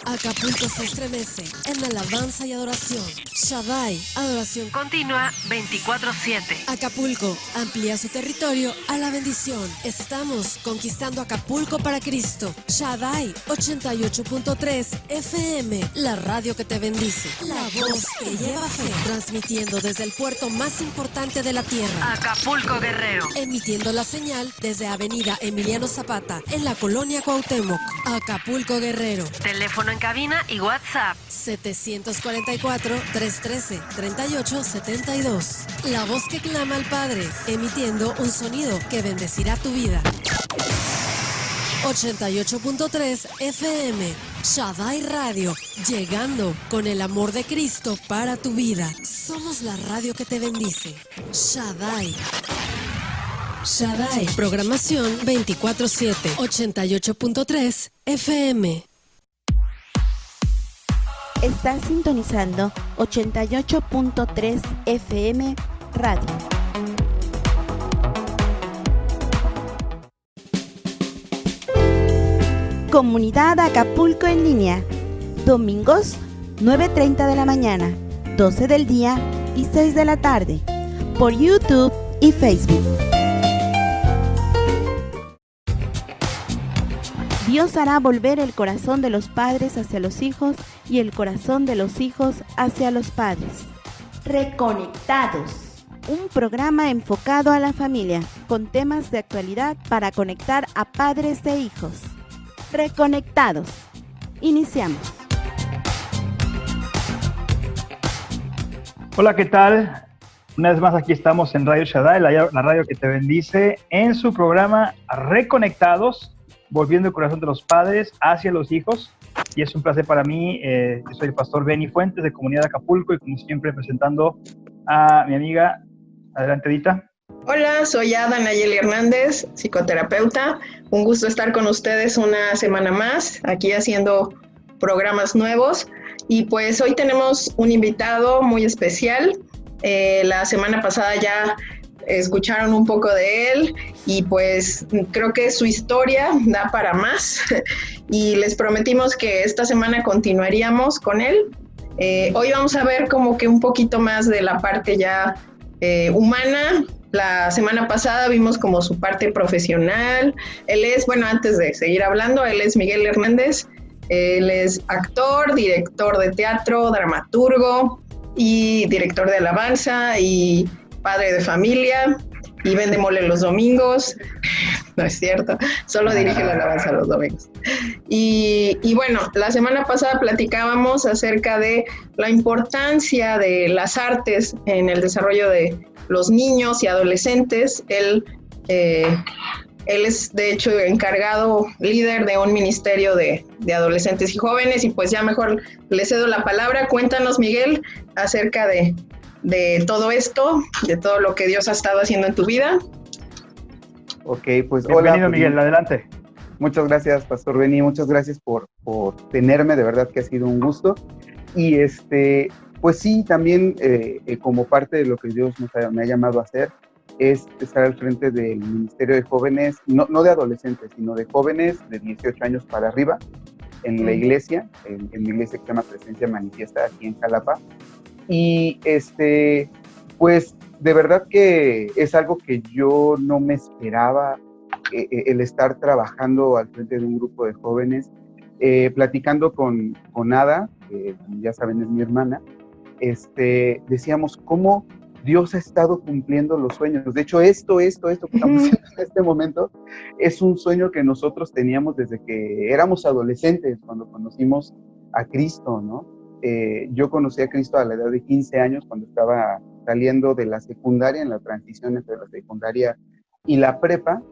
Acapulco se estremece en alabanza y adoración. Shaddai, adoración continua 24/7. Acapulco amplía su territorio a la bendición. Estamos conquistando Acapulco para Cristo. Shaddai 88.3 FM, la radio que te bendice. La voz que lleva fe. Transmitiendo desde el puerto más importante de la tierra, Acapulco Guerrero. Emitiendo la señal desde Avenida Emiliano Zapata, en la colonia Cuauhtémoc. Acapulco Guerrero. Teléfono en cabina y WhatsApp 744-313-3872. La voz que clama al Padre, emitiendo un sonido que bendecirá tu vida. 88.3 FM, Shaddai Radio, llegando con el amor de Cristo para tu vida. Somos la radio que te bendice. Shaddai. Shaddai, programación 24/7, 88.3 FM. Estás sintonizando 88.3 FM Radio. Comunidad Acapulco en línea. Domingos, 9:30 de la mañana, 12 del día y 6 de la tarde. Por YouTube y Facebook. Dios hará volver el corazón de los padres hacia los hijos y el corazón de los hijos hacia los padres. Reconectados. Un programa enfocado a la familia, con temas de actualidad para conectar a padres e hijos. Reconectados. Iniciamos. Hola, ¿qué tal? Una vez más aquí estamos en Radio Shaddai, la radio que te bendice, en su programa Reconectados, volviendo el corazón de los padres hacia los hijos. Y es un placer para mí. Yo soy el pastor Benny Fuentes de Comunidad Acapulco y como siempre presentando a mi amiga. Adelante, Dita. Hola, soy Ada Nayeli Hernández, psicoterapeuta. Un gusto estar con ustedes una semana más, aquí haciendo programas nuevos. Y pues hoy tenemos un invitado muy especial. La semana pasada ya escucharon un poco de él y pues creo que su historia da para más y les prometimos que esta semana continuaríamos con él. Hoy vamos a ver como que un poquito más de la parte ya humana. La semana pasada vimos como su parte profesional. Él es, bueno, antes de seguir hablando, él es Miguel Hernández. Él es actor, director de teatro, dramaturgo y director de alabanza y padre de familia, y vende mole los domingos. No es cierto, solo dirige la alabanza los domingos. Y bueno, la semana pasada platicábamos acerca de la importancia de las artes en el desarrollo de los niños y adolescentes. Él es, de hecho, encargado, líder de un ministerio de adolescentes y jóvenes, y pues ya mejor le cedo la palabra. Cuéntanos, Miguel, acerca de todo esto, de todo lo que Dios ha estado haciendo en tu vida. Ok, pues bienvenido, hola. Miguel, adelante. Muchas gracias, Pastor Benny, muchas gracias por tenerme, de verdad que ha sido un gusto. Y pues sí, también como parte de lo que Dios me ha llamado a hacer, es estar al frente del Ministerio de Jóvenes, no de adolescentes, sino de jóvenes de 18 años para arriba, en la iglesia, en mi iglesia que se llama Presencia Manifiesta, aquí en Jalapa. Y pues de verdad que es algo que yo no me esperaba, el estar trabajando al frente de un grupo de jóvenes, platicando con Ada, que ya saben es mi hermana. Decíamos cómo Dios ha estado cumpliendo los sueños. De hecho, esto que estamos haciendo en este momento es un sueño que nosotros teníamos desde que éramos adolescentes, cuando conocimos a Cristo, ¿no? Yo conocí a Cristo a la edad de 15 años, cuando estaba saliendo de la secundaria, en la transición entre la secundaria y la prepa,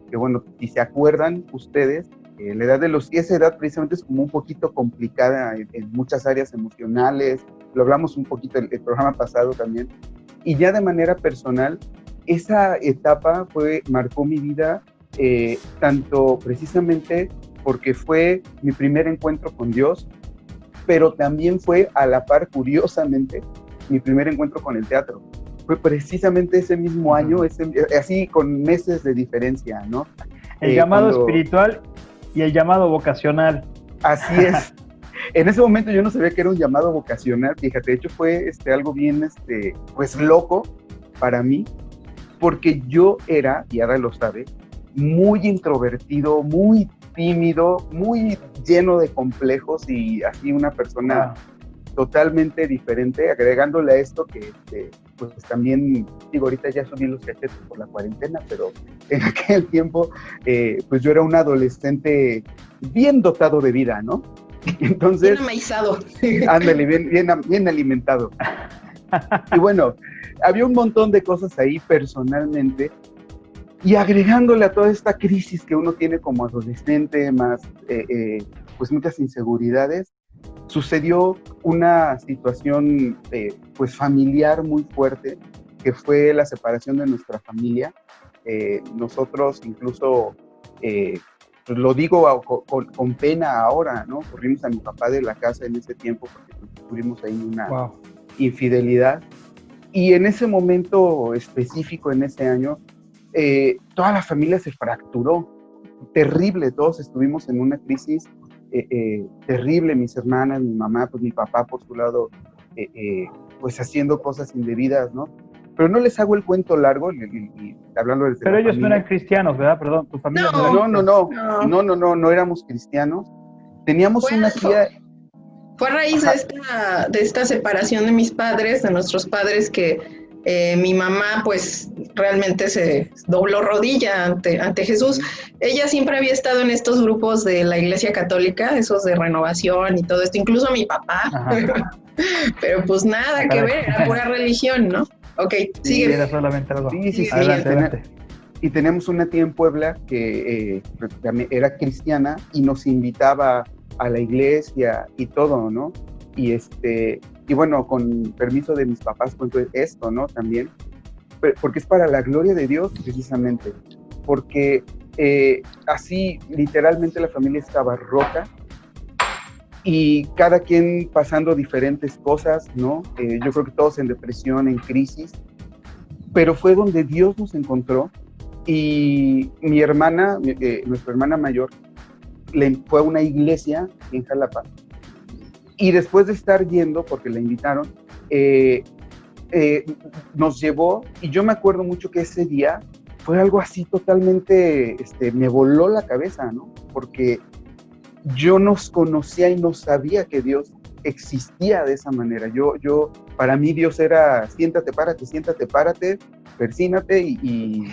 que bueno, si se acuerdan ustedes, la edad esa edad precisamente es como un poquito complicada en muchas áreas emocionales. Lo hablamos un poquito el programa pasado también. Y ya de manera personal, esa etapa marcó mi vida, tanto precisamente porque fue mi primer encuentro con Dios, pero también fue a la par, curiosamente, mi primer encuentro con el teatro. Fue precisamente ese mismo año, así con meses de diferencia, ¿no? El llamado espiritual y el llamado vocacional. Así es. En ese momento yo no sabía que era un llamado vocacional, fíjate, de hecho fue algo bien, pues loco para mí, porque yo era, y ahora lo sabe, muy introvertido, muy tímido, muy lleno de complejos y así una persona totalmente diferente, agregándole a esto que pues también, digo, ahorita ya subí los cachetes por la cuarentena, pero en aquel tiempo pues yo era un adolescente bien dotado de vida, ¿no? Entonces, bien amaizado. Ándale, bien alimentado. Y bueno, había un montón de cosas ahí personalmente, y agregándole a toda esta crisis que uno tiene como adolescente, más pues muchas inseguridades, sucedió una situación pues familiar muy fuerte, que fue la separación de nuestra familia. Nosotros incluso, pues lo digo con pena ahora, ¿no? Corrimos a mi papá de la casa en ese tiempo porque pues, tuvimos ahí una infidelidad. Y en ese momento específico, en ese año, toda la familia se fracturó, terrible, todos estuvimos en una crisis terrible, mis hermanas, mi mamá, pues mi papá por su lado, pues haciendo cosas indebidas, ¿no? Pero no les hago el cuento largo, y hablando desde Pero la ellos familia. no eran cristianos, ¿verdad? Perdón, tu familia No éramos cristianos. Teníamos una tía... Fue a raíz de esta separación de mis padres, de nuestros padres, que mi mamá pues realmente se dobló rodilla ante Jesús. Ella siempre había estado en estos grupos de la Iglesia Católica, esos de renovación y todo esto, incluso mi papá, pero pues nada que ver, era pura religión, ¿no? Ok, sigue. Sí, era solamente algo. Sí. Adelante. Y tenemos una tía en Puebla que era cristiana y nos invitaba a la iglesia y todo, ¿no? Y bueno, con permiso de mis papás cuento esto, ¿no? También, porque es para la gloria de Dios, precisamente, porque así literalmente la familia estaba rota y cada quien pasando diferentes cosas, ¿no? Yo creo que todos en depresión, en crisis, pero fue donde Dios nos encontró. Y mi hermana, nuestra hermana mayor, fue a una iglesia en Jalapa, y después de estar yendo, porque la invitaron, nos llevó, y yo me acuerdo mucho que ese día fue algo así totalmente, me voló la cabeza, ¿no? Porque yo no conocía y no sabía que Dios existía de esa manera. Para mí Dios era siéntate, párate, persínate y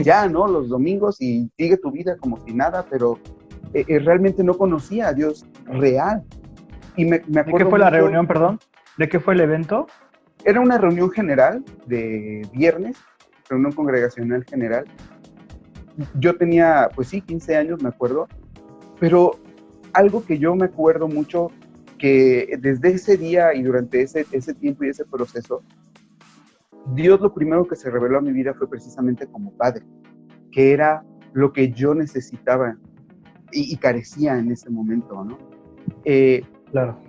ya, ¿no? Los domingos y sigue tu vida como si nada, pero realmente no conocía a Dios real. Y me acuerdo. ¿De qué fue la reunión, perdón? ¿De qué fue el evento? Era una reunión general de viernes, reunión congregacional general. Yo tenía, pues sí, 15 años, me acuerdo, pero algo que yo me acuerdo mucho, que desde ese día y durante ese tiempo y ese proceso, Dios lo primero que se reveló a mi vida fue precisamente como padre, que era lo que yo necesitaba y carecía en ese momento, ¿no? Claro.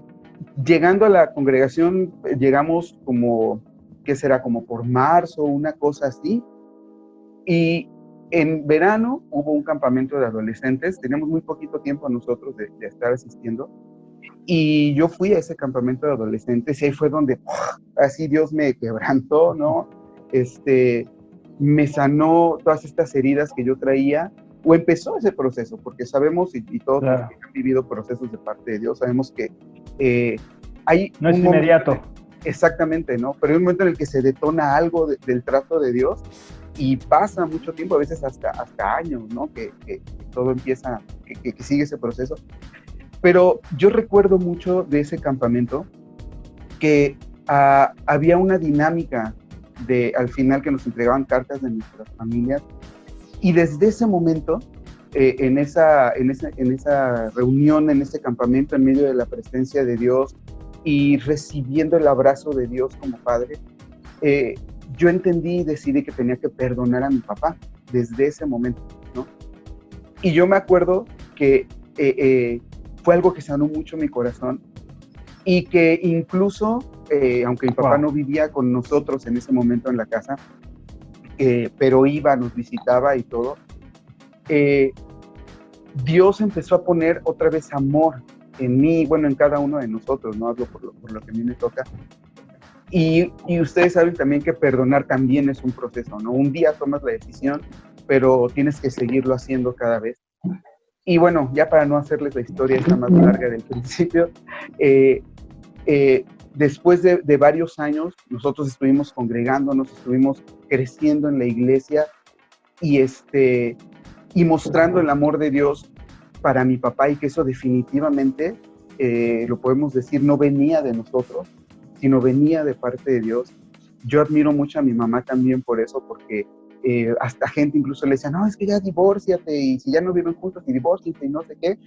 Llegando a la congregación, llegamos como, ¿qué será? Como por marzo, una cosa así, y en verano hubo un campamento de adolescentes, teníamos muy poquito tiempo nosotros de estar asistiendo, y yo fui a ese campamento de adolescentes y ahí fue donde así Dios me quebrantó, ¿no? Me sanó todas estas heridas que yo traía, o empezó ese proceso, porque sabemos, y todos los que han vivido procesos de parte de Dios, sabemos que hay no es inmediato. Exactamente, ¿no? Pero hay un momento en el que se detona algo del trato de Dios y pasa mucho tiempo, a veces hasta años, ¿no? Que todo empieza, que sigue ese proceso. Pero yo recuerdo mucho de ese campamento que había una dinámica al final que nos entregaban cartas de nuestras familias, y desde ese momento, en esa reunión, en ese campamento, en medio de la presencia de Dios y recibiendo el abrazo de Dios como padre, yo entendí y decidí que tenía que perdonar a mi papá desde ese momento, ¿no? Y yo me acuerdo que fue algo que sanó mucho mi corazón, y que incluso, aunque mi papá no vivía con nosotros en ese momento en la casa, pero iba, nos visitaba y todo, Dios empezó a poner otra vez amor mí, bueno, en cada uno de nosotros, no hablo por lo que a mí me toca. Y ustedes saben también que perdonar también es un proceso, ¿no? Un día tomas la decisión, pero tienes que seguirlo haciendo cada vez. Y bueno, ya para no hacerles la historia esta más larga del principio, después de varios años, nosotros estuvimos congregándonos, estuvimos creciendo en la iglesia y mostrando el amor de Dios para mi papá, y que eso definitivamente, lo podemos decir, no venía de nosotros, sino venía de parte de Dios. Yo admiro mucho a mi mamá también por eso, porque hasta gente incluso le decía, no, es que ya divórciate, y si ya no viven juntos, y divórciate, y no sé qué.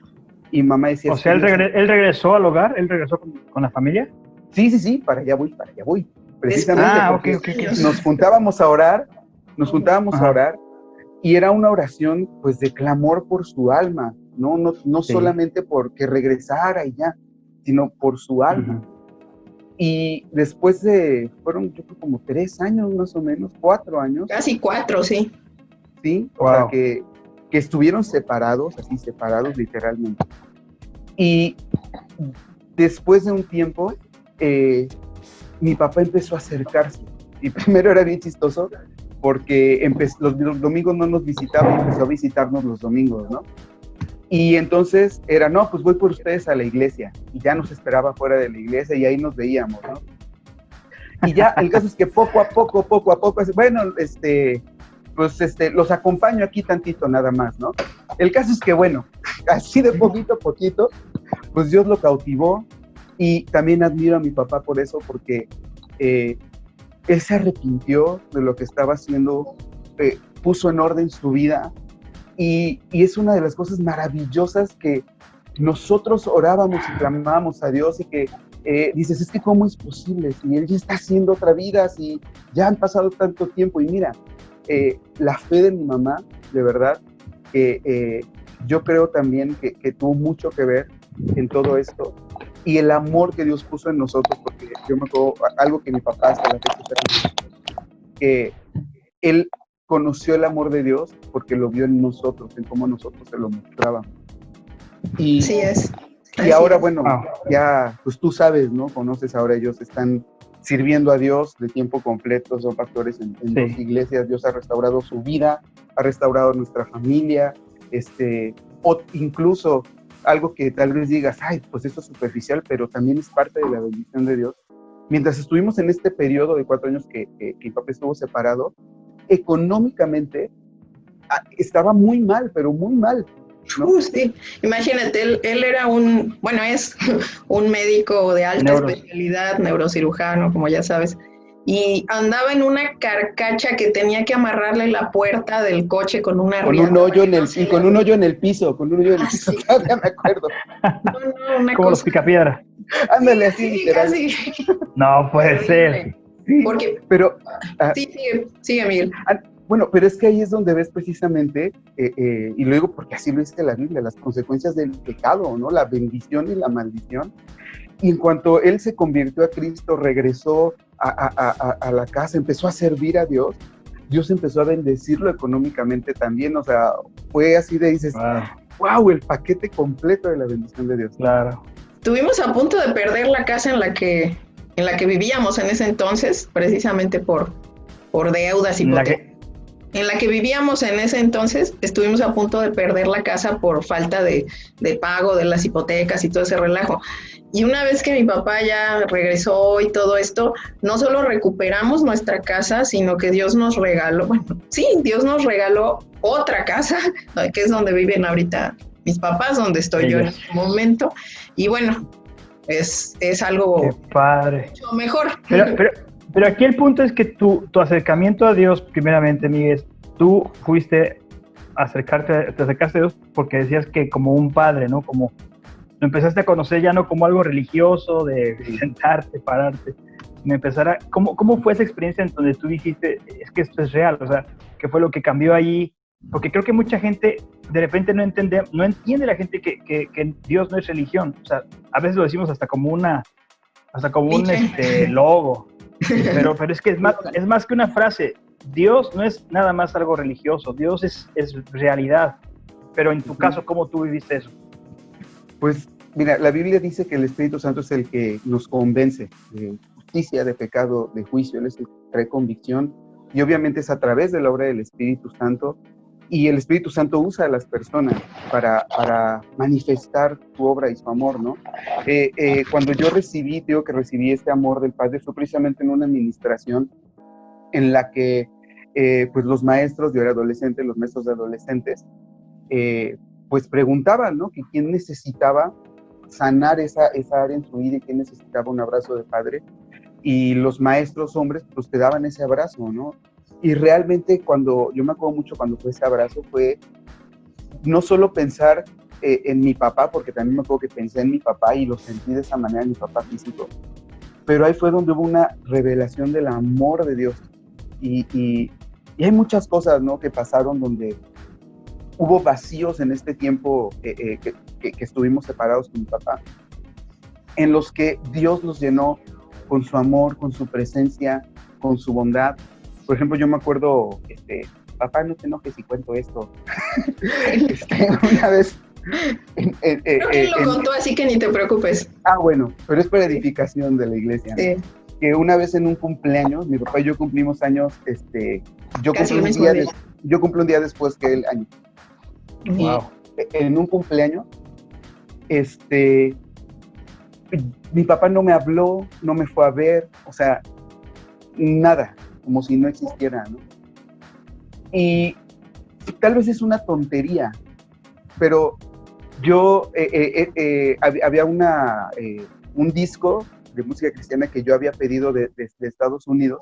Y mamá decía... O sea, él regresó al hogar, él regresó con la familia. Sí, para allá voy. Precisamente porque okay. Nos juntábamos a orar, y era una oración pues de clamor por su alma, no solamente porque regresara y ya, sino por su alma. Y después fueron yo creo como 3 años más o menos, 4 años. Casi 4, sí. Sí, o sea que estuvieron separados literalmente. Y después de un tiempo, mi papá empezó a acercarse. Y primero era bien chistoso porque los domingos no nos visitaba y empezó a visitarnos los domingos, ¿no? Y entonces era, no, pues voy por ustedes a la iglesia. Y ya nos esperaba fuera de la iglesia y ahí nos veíamos, ¿no? Y ya el caso es que poco a poco, bueno, pues los acompaño aquí tantito nada más, ¿no? El caso es que, bueno, así de poquito a poquito, pues Dios lo cautivó. Y también admiro a mi papá por eso, porque él se arrepintió de lo que estaba haciendo, puso en orden su vida, y es una de las cosas maravillosas que nosotros orábamos y clamábamos a Dios, y que dices, es que ¿cómo es posible? Si él ya está haciendo otra vida, si ya han pasado tanto tiempo. Y mira, la fe de mi mamá, de verdad, yo creo también que tuvo mucho que ver en todo esto, y el amor que Dios puso en nosotros, porque yo me acuerdo algo que mi papá hasta la fecha, que él conoció el amor de Dios porque lo vio en nosotros, en cómo nosotros se lo mostrábamos. Y, sí es. Y ahora, bueno, ya, pues tú sabes, ¿no? Conoces, ahora ellos están sirviendo a Dios de tiempo completo, son pastores en 2 iglesias. Dios ha restaurado su vida, ha restaurado nuestra familia, o incluso algo que tal vez digas, ay, pues eso es superficial, pero también es parte de la bendición de Dios. Mientras estuvimos en este periodo de 4 años que mi papá estuvo separado, económicamente estaba muy mal, pero muy mal, ¿no? Sí, imagínate, él era es un médico de alta especialidad, neurocirujano, como ya sabes, y andaba en una carcacha que tenía que amarrarle la puerta del coche con una riata. Con un hoyo en el piso, Sí. Todavía me acuerdo. Como los picapiedra. Ándale, así, literal. No puede ser. Sí, porque, pero... sí, sigue, Miguel. Bueno, pero es que ahí es donde ves precisamente, y lo digo porque así lo dice la Biblia, las consecuencias del pecado, ¿no? La bendición y la maldición. Y en cuanto él se convirtió a Cristo, regresó a la casa, empezó a servir a Dios, Dios empezó a bendecirlo económicamente también. O sea, fue así de, dices, wow, el paquete completo de la bendición de Dios. Claro. Estuvimos a punto de perder la casa en la que vivíamos en ese entonces, precisamente por deudas hipotecarias. En la que vivíamos en ese entonces, estuvimos a punto de perder la casa por falta de pago de las hipotecas y todo ese relajo. Y una vez que mi papá ya regresó y todo esto, no solo recuperamos nuestra casa, sino que Dios nos regaló otra casa, que es donde viven ahorita mis papás, donde estoy yo en este momento. Y bueno, es algo qué padre, mucho mejor. Pero aquí el punto es que tu acercamiento a Dios, primeramente, Miguel, tú te acercaste a Dios porque decías que como un padre, ¿no? Como lo empezaste a conocer ya no como algo religioso, de sentarte, pararte, sino ¿cómo fue esa experiencia en donde tú dijiste, es que esto es real? O sea, ¿qué fue lo que cambió ahí? Porque creo que mucha gente de repente no entiende la gente que Dios no es religión. O sea, a veces lo decimos hasta como un logo. Pero es que es más que una frase. Dios no es nada más algo religioso, Dios es realidad. Pero en tu caso, ¿cómo tú viviste eso? Pues Mira, la Biblia dice que el Espíritu Santo es el que nos convence de justicia, de pecado, de juicio. Él es el que trae convicción, y obviamente es a través de la obra del Espíritu Santo, y el Espíritu Santo usa a las personas para manifestar su obra y su amor, ¿no? Cuando yo digo que recibí este amor del Padre, fue precisamente en una administración en la que pues los maestros, yo era adolescente, los maestros de adolescentes, pues preguntaban, ¿no? Que quién necesitaba sanar esa área en su vida y quién necesitaba un abrazo de padre, y los maestros hombres pues te daban ese abrazo, ¿no? Y realmente yo me acuerdo mucho cuando fue ese abrazo, fue no solo pensar en mi papá, porque también me acuerdo que pensé en mi papá y lo sentí de esa manera, mi papá físico, pero ahí fue donde hubo una revelación del amor de Dios, y hay muchas cosas, ¿no?, que pasaron donde hubo vacíos en este tiempo que estuvimos separados con mi papá, en los que Dios nos llenó con su amor, con su presencia, con su bondad. Por ejemplo, yo me acuerdo, papá, no te enojes si cuento esto. Una vez... Creo que él lo contó, así que ni te preocupes. Ah, bueno, pero es para edificación de la iglesia, ¿no? Sí. Que una vez en un cumpleaños, mi papá y yo cumplimos años, yo cumplo un día después que él año. Wow. En un cumpleaños, mi papá no me habló, no me fue a ver, o sea, nada, como si no existiera, ¿no? Y tal vez es una tontería, pero yo, había un disco de música cristiana que yo había pedido de Estados Unidos,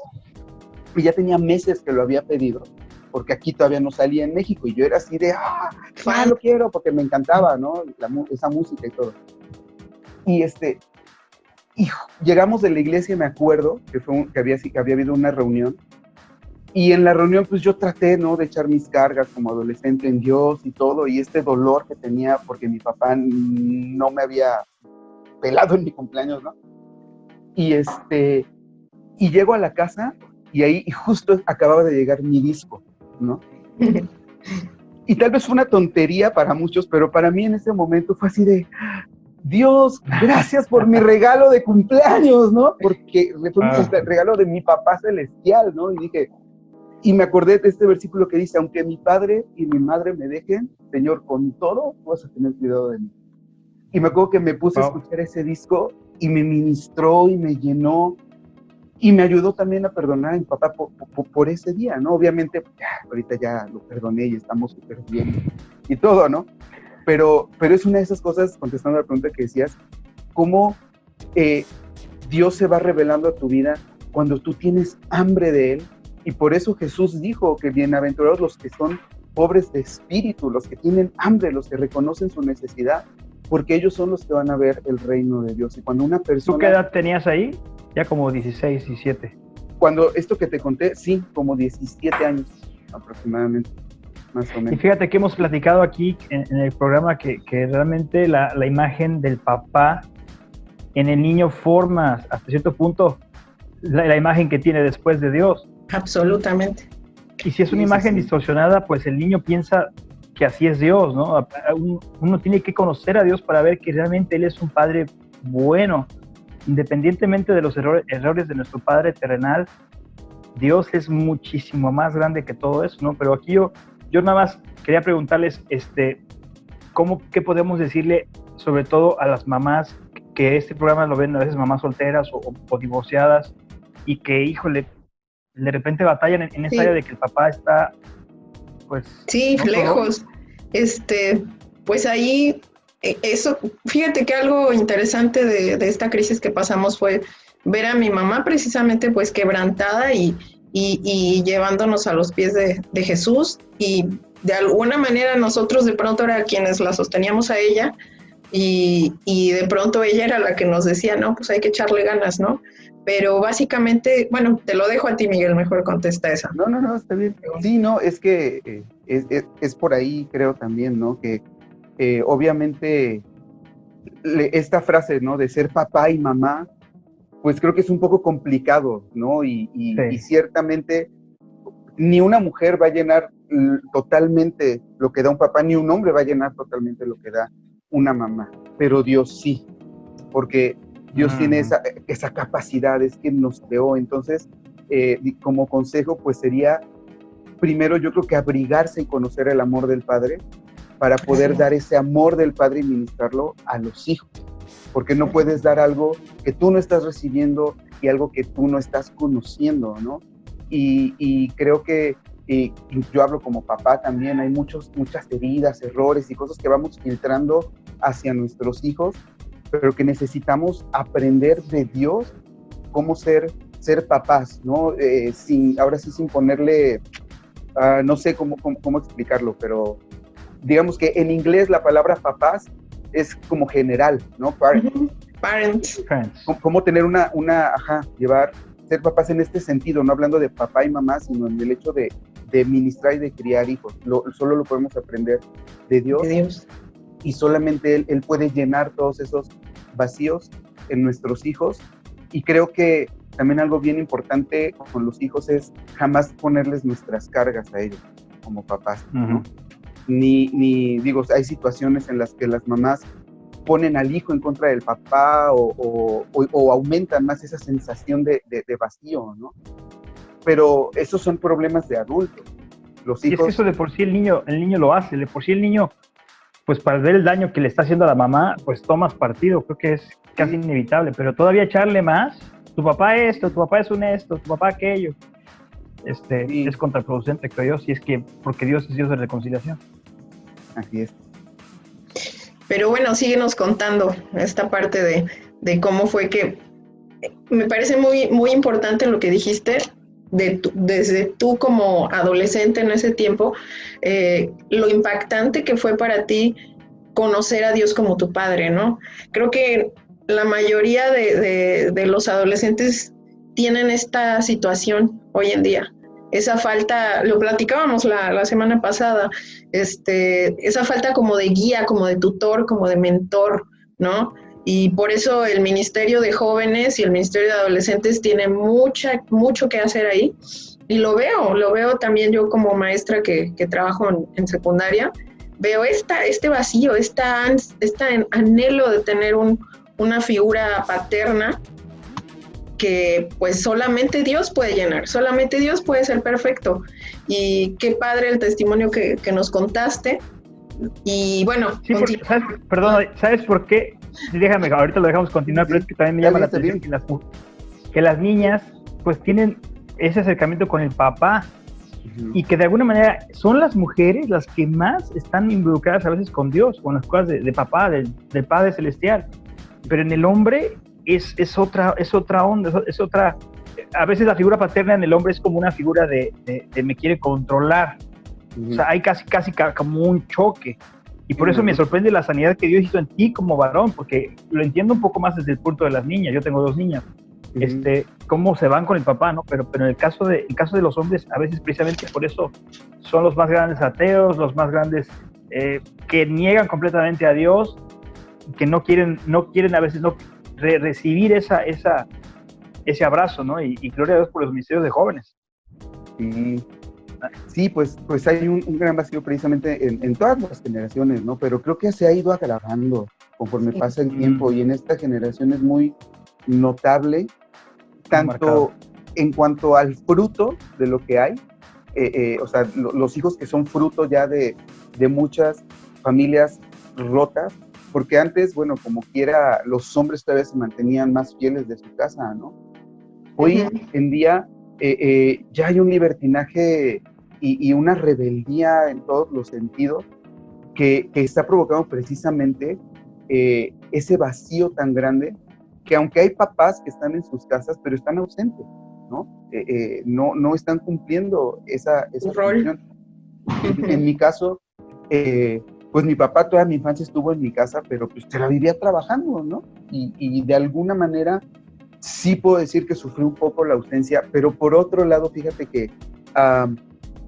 y ya tenía meses que lo había pedido, porque aquí todavía no salía en México, y yo era así de, lo quiero, porque me encantaba, ¿no? Esa música y todo. Y y llegamos de la iglesia, me acuerdo, que había habido una reunión, y en la reunión pues yo traté, ¿no?, de echar mis cargas como adolescente en Dios y todo, y este dolor que tenía porque mi papá no me había pelado en mi cumpleaños, ¿no? Y y llego a la casa, y ahí justo acababa de llegar mi disco, ¿no? Y tal vez fue una tontería para muchos, pero para mí en ese momento fue así de, Dios, gracias por mi regalo de cumpleaños, ¿no? Porque fue mi regalo de mi papá celestial, ¿no? Y dije, y me acordé de este versículo que dice, aunque mi padre y mi madre me dejen, Señor, con todo vas a tener cuidado de mí. Y me acuerdo que me puse a escuchar ese disco, y me ministró y me llenó, y me ayudó también a perdonar a mi papá por ese día, ¿no? Obviamente, ahorita ya lo perdoné y estamos súper bien y todo, ¿no? Pero es una de esas cosas, contestando a la pregunta que decías, cómo Dios se va revelando a tu vida cuando tú tienes hambre de Él, y por eso Jesús dijo que bienaventurados los que son pobres de espíritu, los que tienen hambre, los que reconocen su necesidad, porque ellos son los que van a ver el reino de Dios. Y cuando una persona... ¿Tú qué edad tenías ahí? Ya como 16, 17. Cuando esto que te conté, sí, como 17 años aproximadamente, más o menos. Y fíjate que hemos platicado aquí en el programa que realmente la imagen del papá en el niño forma hasta cierto punto la imagen que tiene después de Dios. Absolutamente. Y si es una imagen distorsionada, pues el niño piensa que así es Dios, ¿no? Uno tiene que conocer a Dios para ver que realmente Él es un Padre bueno. Independientemente de los errores de nuestro Padre terrenal, Dios es muchísimo más grande que todo eso, ¿no? Pero aquí yo nada más quería preguntarles, ¿qué podemos decirle, sobre todo a las mamás que este programa lo ven a veces mamás solteras o divorciadas, y que, híjole, de repente batallan en esa área de que el papá está, pues... Sí, ¿no?, lejos. Pues ahí... Eso, fíjate que algo interesante de esta crisis que pasamos fue ver a mi mamá precisamente pues quebrantada y llevándonos a los pies de Jesús, y de alguna manera nosotros de pronto era quienes la sosteníamos a ella, y de pronto ella era la que nos decía, no, pues hay que echarle ganas, ¿no? Pero básicamente, bueno, te lo dejo a ti, Miguel, mejor contesta esa. No, está bien. Sí, no, es que es por ahí, creo también, ¿no? Que obviamente esta frase, ¿no?, de ser papá y mamá, pues creo que es un poco complicado, ¿no? Y ciertamente ni una mujer va a llenar totalmente lo que da un papá, ni un hombre va a llenar totalmente lo que da una mamá, pero Dios sí, porque Dios tiene esa capacidad, es quien nos creó. Entonces, como consejo, pues sería, primero yo creo que abrigarse y conocer el amor del Padre, para poder dar ese amor del Padre y ministrarlo a los hijos, porque no puedes dar algo que tú no estás recibiendo y algo que tú no estás conociendo, ¿no? Y creo que yo hablo como papá también, hay muchas heridas, errores y cosas que vamos filtrando hacia nuestros hijos, pero que necesitamos aprender de Dios cómo ser papás, ¿no? Ahora sí sin ponerle, no sé cómo explicarlo, pero digamos que en inglés la palabra papás es como general, ¿no? Parents. Cómo tener ser papás en este sentido, no hablando de papá y mamá, sino en el hecho de ministrar y de criar hijos. Solo lo podemos aprender de Dios. Y solamente Él puede llenar todos esos vacíos en nuestros hijos. Y creo que también algo bien importante con los hijos es jamás ponerles nuestras cargas a ellos como papás, ¿no? Digo, hay situaciones en las que las mamás ponen al hijo en contra del papá o aumentan más esa sensación de vacío, ¿no? Pero esos son problemas de adultos. Los hijos... Y es que eso de por sí el niño lo hace, de por sí el niño, pues para ver el daño que le está haciendo a la mamá, pues tomas partido, creo que es casi inevitable, pero todavía echarle más, tu papá esto, tu papá es un esto, tu papá aquello, es contraproducente, creo yo, si es que, porque Dios es Dios de reconciliación. Así es. Pero bueno, síguenos contando esta parte de cómo fue que, me parece muy, muy importante lo que dijiste, desde tú como adolescente en ese tiempo, lo impactante que fue para ti conocer a Dios como tu padre, ¿no? Creo que la mayoría de los adolescentes tienen esta situación hoy en día. Esa falta, lo platicábamos la semana pasada, esa falta como de guía, como de tutor, como de mentor, ¿no? Y por eso el Ministerio de Jóvenes y el Ministerio de Adolescentes tiene mucho que hacer ahí. Y lo veo también yo como maestra que trabajo en secundaria, veo este vacío, este anhelo de tener una figura paterna que pues solamente Dios puede llenar, solamente Dios puede ser perfecto. Y qué padre el testimonio que nos contaste. Y bueno, sí, ¿sabes por qué? Déjame, ahorita lo dejamos continuar, pero es que también me llama la atención que las niñas pues tienen ese acercamiento con el papá, y que de alguna manera son las mujeres las que más están involucradas a veces con Dios, con las cosas de papá, del Padre Celestial, pero en el hombre es otra onda, es otra. A veces la figura paterna en el hombre es como una figura de me quiere controlar. O sea, hay casi como un choque. Y por eso me sorprende la sanidad que Dios hizo en ti como varón, porque lo entiendo un poco más desde el punto de las niñas. Yo tengo 2 niñas. Cómo se van con el papá, ¿no? Pero en el caso de los hombres, a veces precisamente por eso son los más grandes ateos, los más grandes que niegan completamente a Dios, que no quieren a veces recibir ese abrazo, ¿no? Y gloria a Dios por los ministerios de jóvenes. Sí, pues hay un gran vacío precisamente en todas las generaciones, ¿no? Pero creo que se ha ido agravando conforme pasa el tiempo, y en esta generación es muy notable, tanto en cuanto al fruto de lo que hay, o sea, los hijos que son fruto ya de muchas familias rotas, porque antes, bueno, como quiera, los hombres todavía se mantenían más fieles de su casa, ¿no? Hoy en día ya hay un libertinaje y una rebeldía en todos los sentidos que está provocando precisamente ese vacío tan grande, que aunque hay papás que están en sus casas, pero están ausentes, ¿no? No están cumpliendo esa función. En mi caso, pues mi papá toda mi infancia estuvo en mi casa, pero pues se la vivía trabajando, ¿no? Y de alguna manera sí puedo decir que sufrí un poco la ausencia, pero por otro lado, fíjate que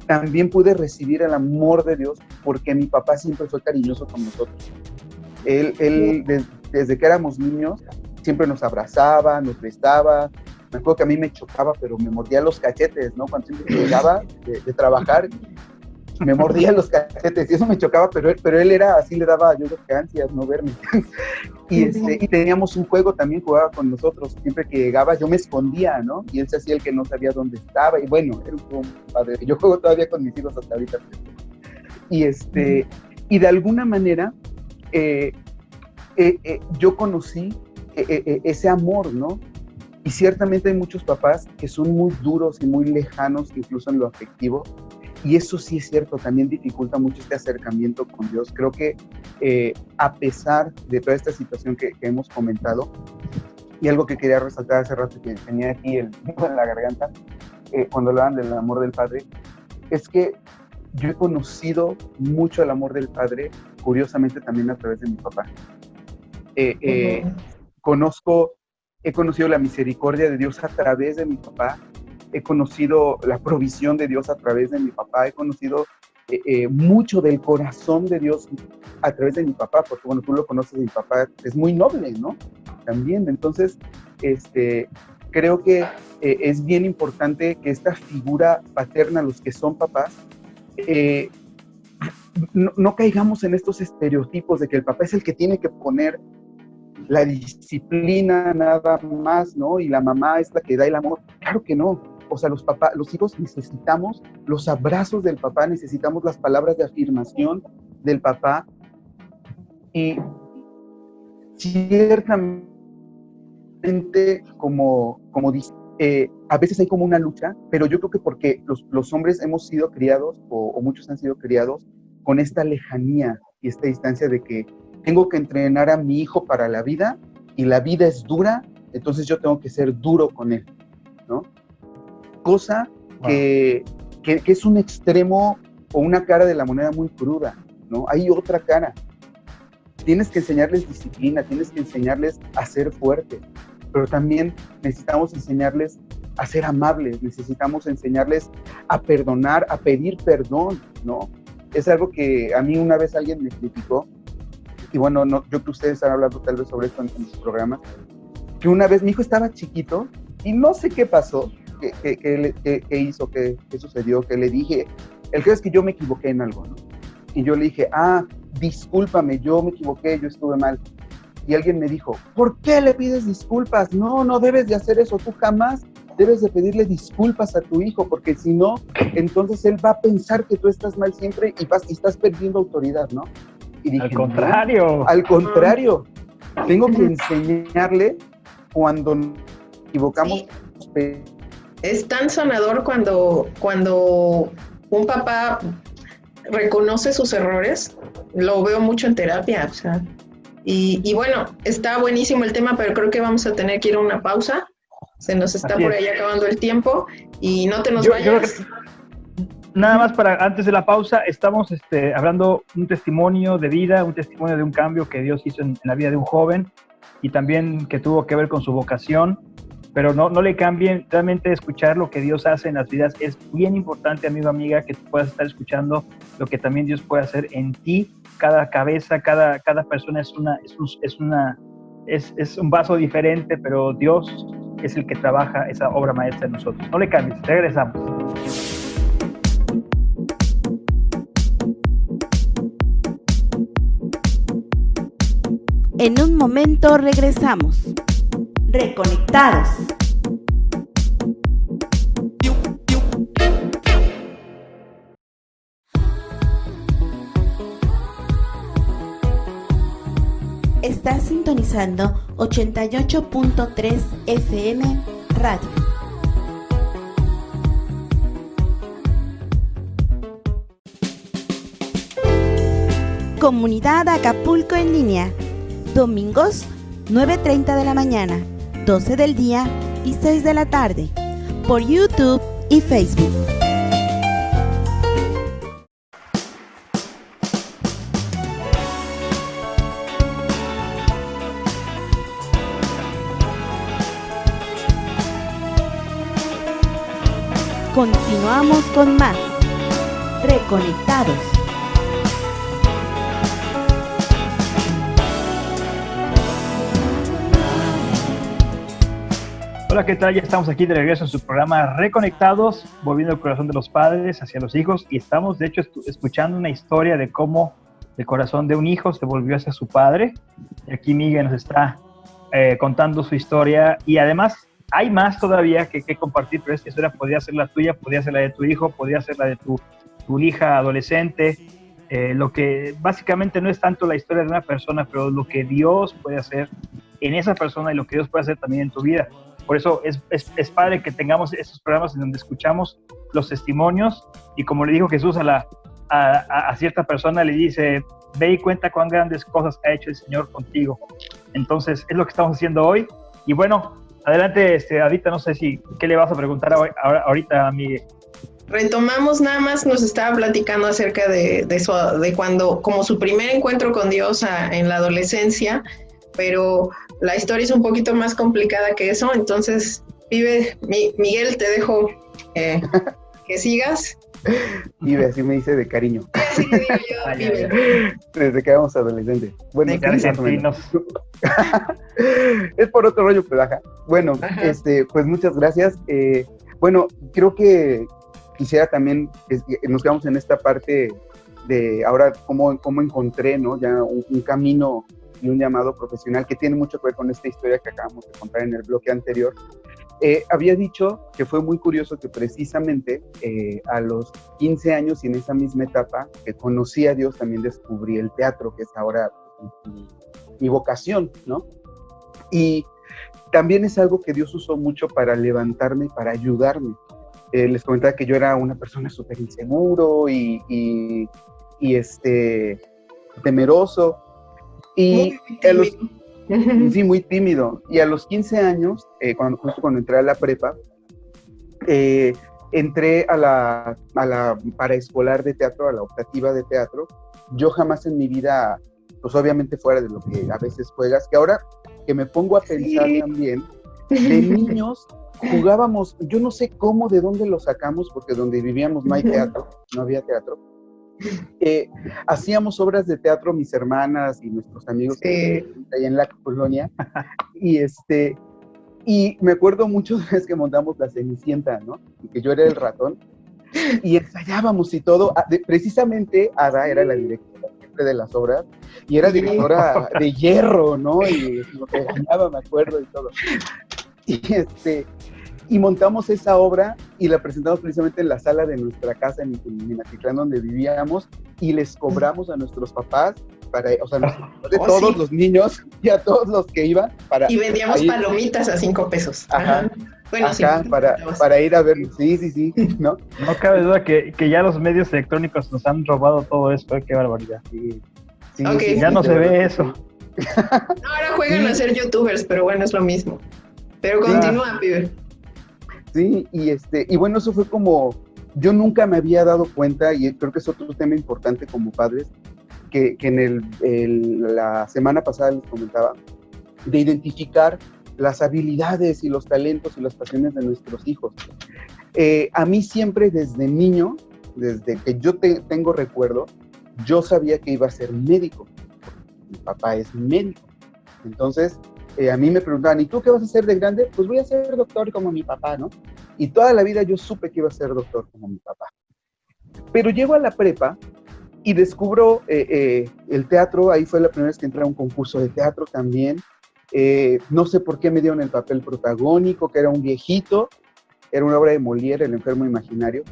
también pude recibir el amor de Dios, porque mi papá siempre fue cariñoso con nosotros. Él desde que éramos niños, siempre nos abrazaba, nos besaba. Me acuerdo que a mí me chocaba, pero me mordía los cachetes, ¿no? Cuando siempre llegaba de trabajar, me mordía los cachetes y eso me chocaba, pero él era así, le daba, yo creo que ansias no verme. Y teníamos un juego, también jugaba con nosotros, siempre que llegaba yo me escondía, ¿no? Y él se hacía el que no sabía dónde estaba, y bueno, era un juego padre. Yo juego todavía con mis hijos hasta ahorita. Y de alguna manera, yo conocí ese amor, ¿no? Y ciertamente hay muchos papás que son muy duros y muy lejanos, incluso en lo afectivo, y eso sí es cierto, también dificulta mucho este acercamiento con Dios. Creo que a pesar de toda esta situación que hemos comentado, y algo que quería resaltar hace rato que tenía aquí el nudo en la garganta, cuando hablaban del amor del Padre, es que yo he conocido mucho el amor del Padre, curiosamente también a través de mi papá. He conocido la misericordia de Dios a través de mi papá, he conocido la provisión de Dios a través de mi papá, he conocido mucho del corazón de Dios a través de mi papá, porque bueno, tú lo conoces, mi papá es muy noble, ¿no? También, entonces, creo que es bien importante que esta figura paterna, los que son papás, no caigamos en estos estereotipos de que el papá es el que tiene que poner la disciplina nada más, ¿no? Y la mamá es la que da el amor. Claro que no. O sea, los hijos necesitamos los abrazos del papá, necesitamos las palabras de afirmación del papá. Y ciertamente, como a veces hay como una lucha, pero yo creo que porque los hombres hemos sido criados, o muchos han sido criados, con esta lejanía y esta distancia de que tengo que entrenar a mi hijo para la vida, y la vida es dura, entonces yo tengo que ser duro con él, ¿no? Cosa que es un extremo o una cara de la moneda muy cruda, ¿no? Hay otra cara. Tienes que enseñarles disciplina, tienes que enseñarles a ser fuertes, pero también necesitamos enseñarles a ser amables, necesitamos enseñarles a perdonar, a pedir perdón, ¿no? Es algo que a mí una vez alguien me criticó, y bueno, yo creo que ustedes han hablado tal vez sobre esto en sus programas, que una vez mi hijo estaba chiquito y no sé qué pasó, qué hizo, qué sucedió, que le dije, el caso es que yo me equivoqué en algo, ¿no? Y yo le dije, discúlpame, yo me equivoqué, yo estuve mal. Y alguien me dijo, ¿por qué le pides disculpas? No debes de hacer eso, tú jamás debes de pedirle disculpas a tu hijo, porque si no, entonces él va a pensar que tú estás mal siempre y estás perdiendo autoridad, ¿no? Y dije, al contrario, tengo que enseñarle cuando nos equivocamos. Sí. Es tan sanador cuando un papá reconoce sus errores. Lo veo mucho en terapia, o sea, y bueno, está buenísimo el tema, pero creo que vamos a tener que ir a una pausa. Se nos está por ahí acabando el tiempo y no te nos vayas. Nada más para antes de la pausa, estamos hablando un testimonio de vida, un testimonio de un cambio que Dios hizo en la vida de un joven y también que tuvo que ver con su vocación, pero no le cambien, realmente escuchar lo que Dios hace en las vidas es bien importante, amigo, amiga, que tú puedas estar escuchando lo que también Dios puede hacer en ti. Cada cabeza, cada persona es un vaso diferente, pero Dios es el que trabaja esa obra maestra en nosotros. No le cambies, regresamos. En un momento regresamos. Reconectados. Estás sintonizando 88.3 FM Radio. Comunidad Acapulco en línea. Domingos, 9:30 de la mañana, 12 del día y 6 de la tarde. Por YouTube y Facebook. Continuamos con más. Reconectados. Hola, ¿qué tal? Ya estamos aquí de regreso en su programa Reconectados, volviendo el corazón de los padres hacia los hijos, y estamos de hecho escuchando una historia de cómo el corazón de un hijo se volvió hacia su padre. Y aquí Miguel nos está contando su historia, y además hay más todavía que compartir, pero esta historia podría ser la tuya, podría ser la de tu hijo, podría ser la de tu hija adolescente. Lo que básicamente no es tanto la historia de una persona, pero lo que Dios puede hacer en esa persona y lo que Dios puede hacer también en tu vida. Por eso es padre que tengamos estos programas en donde escuchamos los testimonios, y como le dijo Jesús a cierta persona, le dice: ve y cuenta cuán grandes cosas ha hecho el Señor contigo. Entonces es lo que estamos haciendo hoy. Y bueno, adelante, Adita, no sé qué le vas a preguntar ahorita a Miguel. Retomamos, nada más nos estaba platicando acerca de cuando, como su primer encuentro con Dios en la adolescencia, pero la historia es un poquito más complicada que eso. Entonces, Miguel, te dejo que sigas. Pibe, así me dice de cariño. Así le digo yo, pibe. Desde que éramos adolescentes. Bueno, de argentinos. Es por otro rollo, pero ajá. Bueno, pues muchas gracias. Bueno, creo que quisiera también, nos quedamos en esta parte de ahora cómo encontré, ¿no? Ya un camino y un llamado profesional que tiene mucho que ver con esta historia que acabamos de contar en el bloque anterior. Había dicho que fue muy curioso que precisamente a los 15 años y en esa misma etapa que conocí a Dios, también descubrí el teatro, que es ahora mi vocación, ¿no? Y también es algo que Dios usó mucho para levantarme, para ayudarme. Les comentaba que yo era una persona súper inseguro y temeroso. Y sí, muy tímido. Y a los 15 años, justo cuando entré a la prepa, entré a la paraescolar de teatro, a la optativa de teatro. Yo jamás en mi vida, pues obviamente fuera de lo que a veces juegas, que ahora que me pongo a pensar también, de niños jugábamos, yo no sé cómo, de dónde lo sacamos, porque donde vivíamos no hay teatro, no había teatro. Hacíamos obras de teatro mis hermanas y nuestros amigos allá en la colonia, y me acuerdo mucho de veces que montamos la Cenicienta, ¿no? Y que yo era el ratón, y ensayábamos y todo. Precisamente Ada era la directora de las obras, y era directora de hierro, ¿no? Y lo que ganaba, me acuerdo, y todo. Y montamos esa obra y la presentamos precisamente en la sala de nuestra casa en Minatitlán, donde vivíamos, y les cobramos a nuestros papás, de todos los niños y a todos los que iban. Y vendíamos palomitas a 5 pesos. Ajá. Bueno, ajá, sí, para ir a ver. Sí, ¿no? No cabe duda que ya los medios electrónicos nos han robado todo esto, qué barbaridad. Sí, okay. Ya no se ve eso. Ahora juegan a ser youtubers, pero bueno, es lo mismo. Pero continúa, pibe. Sí, y bueno, eso fue como, yo nunca me había dado cuenta, y creo que es otro tema importante como padres, que en la semana pasada les comentaba, de identificar las habilidades y los talentos y las pasiones de nuestros hijos. A mí siempre desde niño, desde que yo tengo recuerdo, yo sabía que iba a ser médico. Mi papá es médico. Entonces, a mí me preguntaban, ¿y tú qué vas a hacer de grande? Pues voy a ser doctor como mi papá, ¿no? Y toda la vida yo supe que iba a ser doctor como mi papá. Pero llego a la prepa y descubro el teatro. Ahí fue la primera vez que entré a un concurso de teatro también. No sé por qué me dieron el papel protagónico, que era un viejito. Era una obra de Molière, El enfermo imaginario.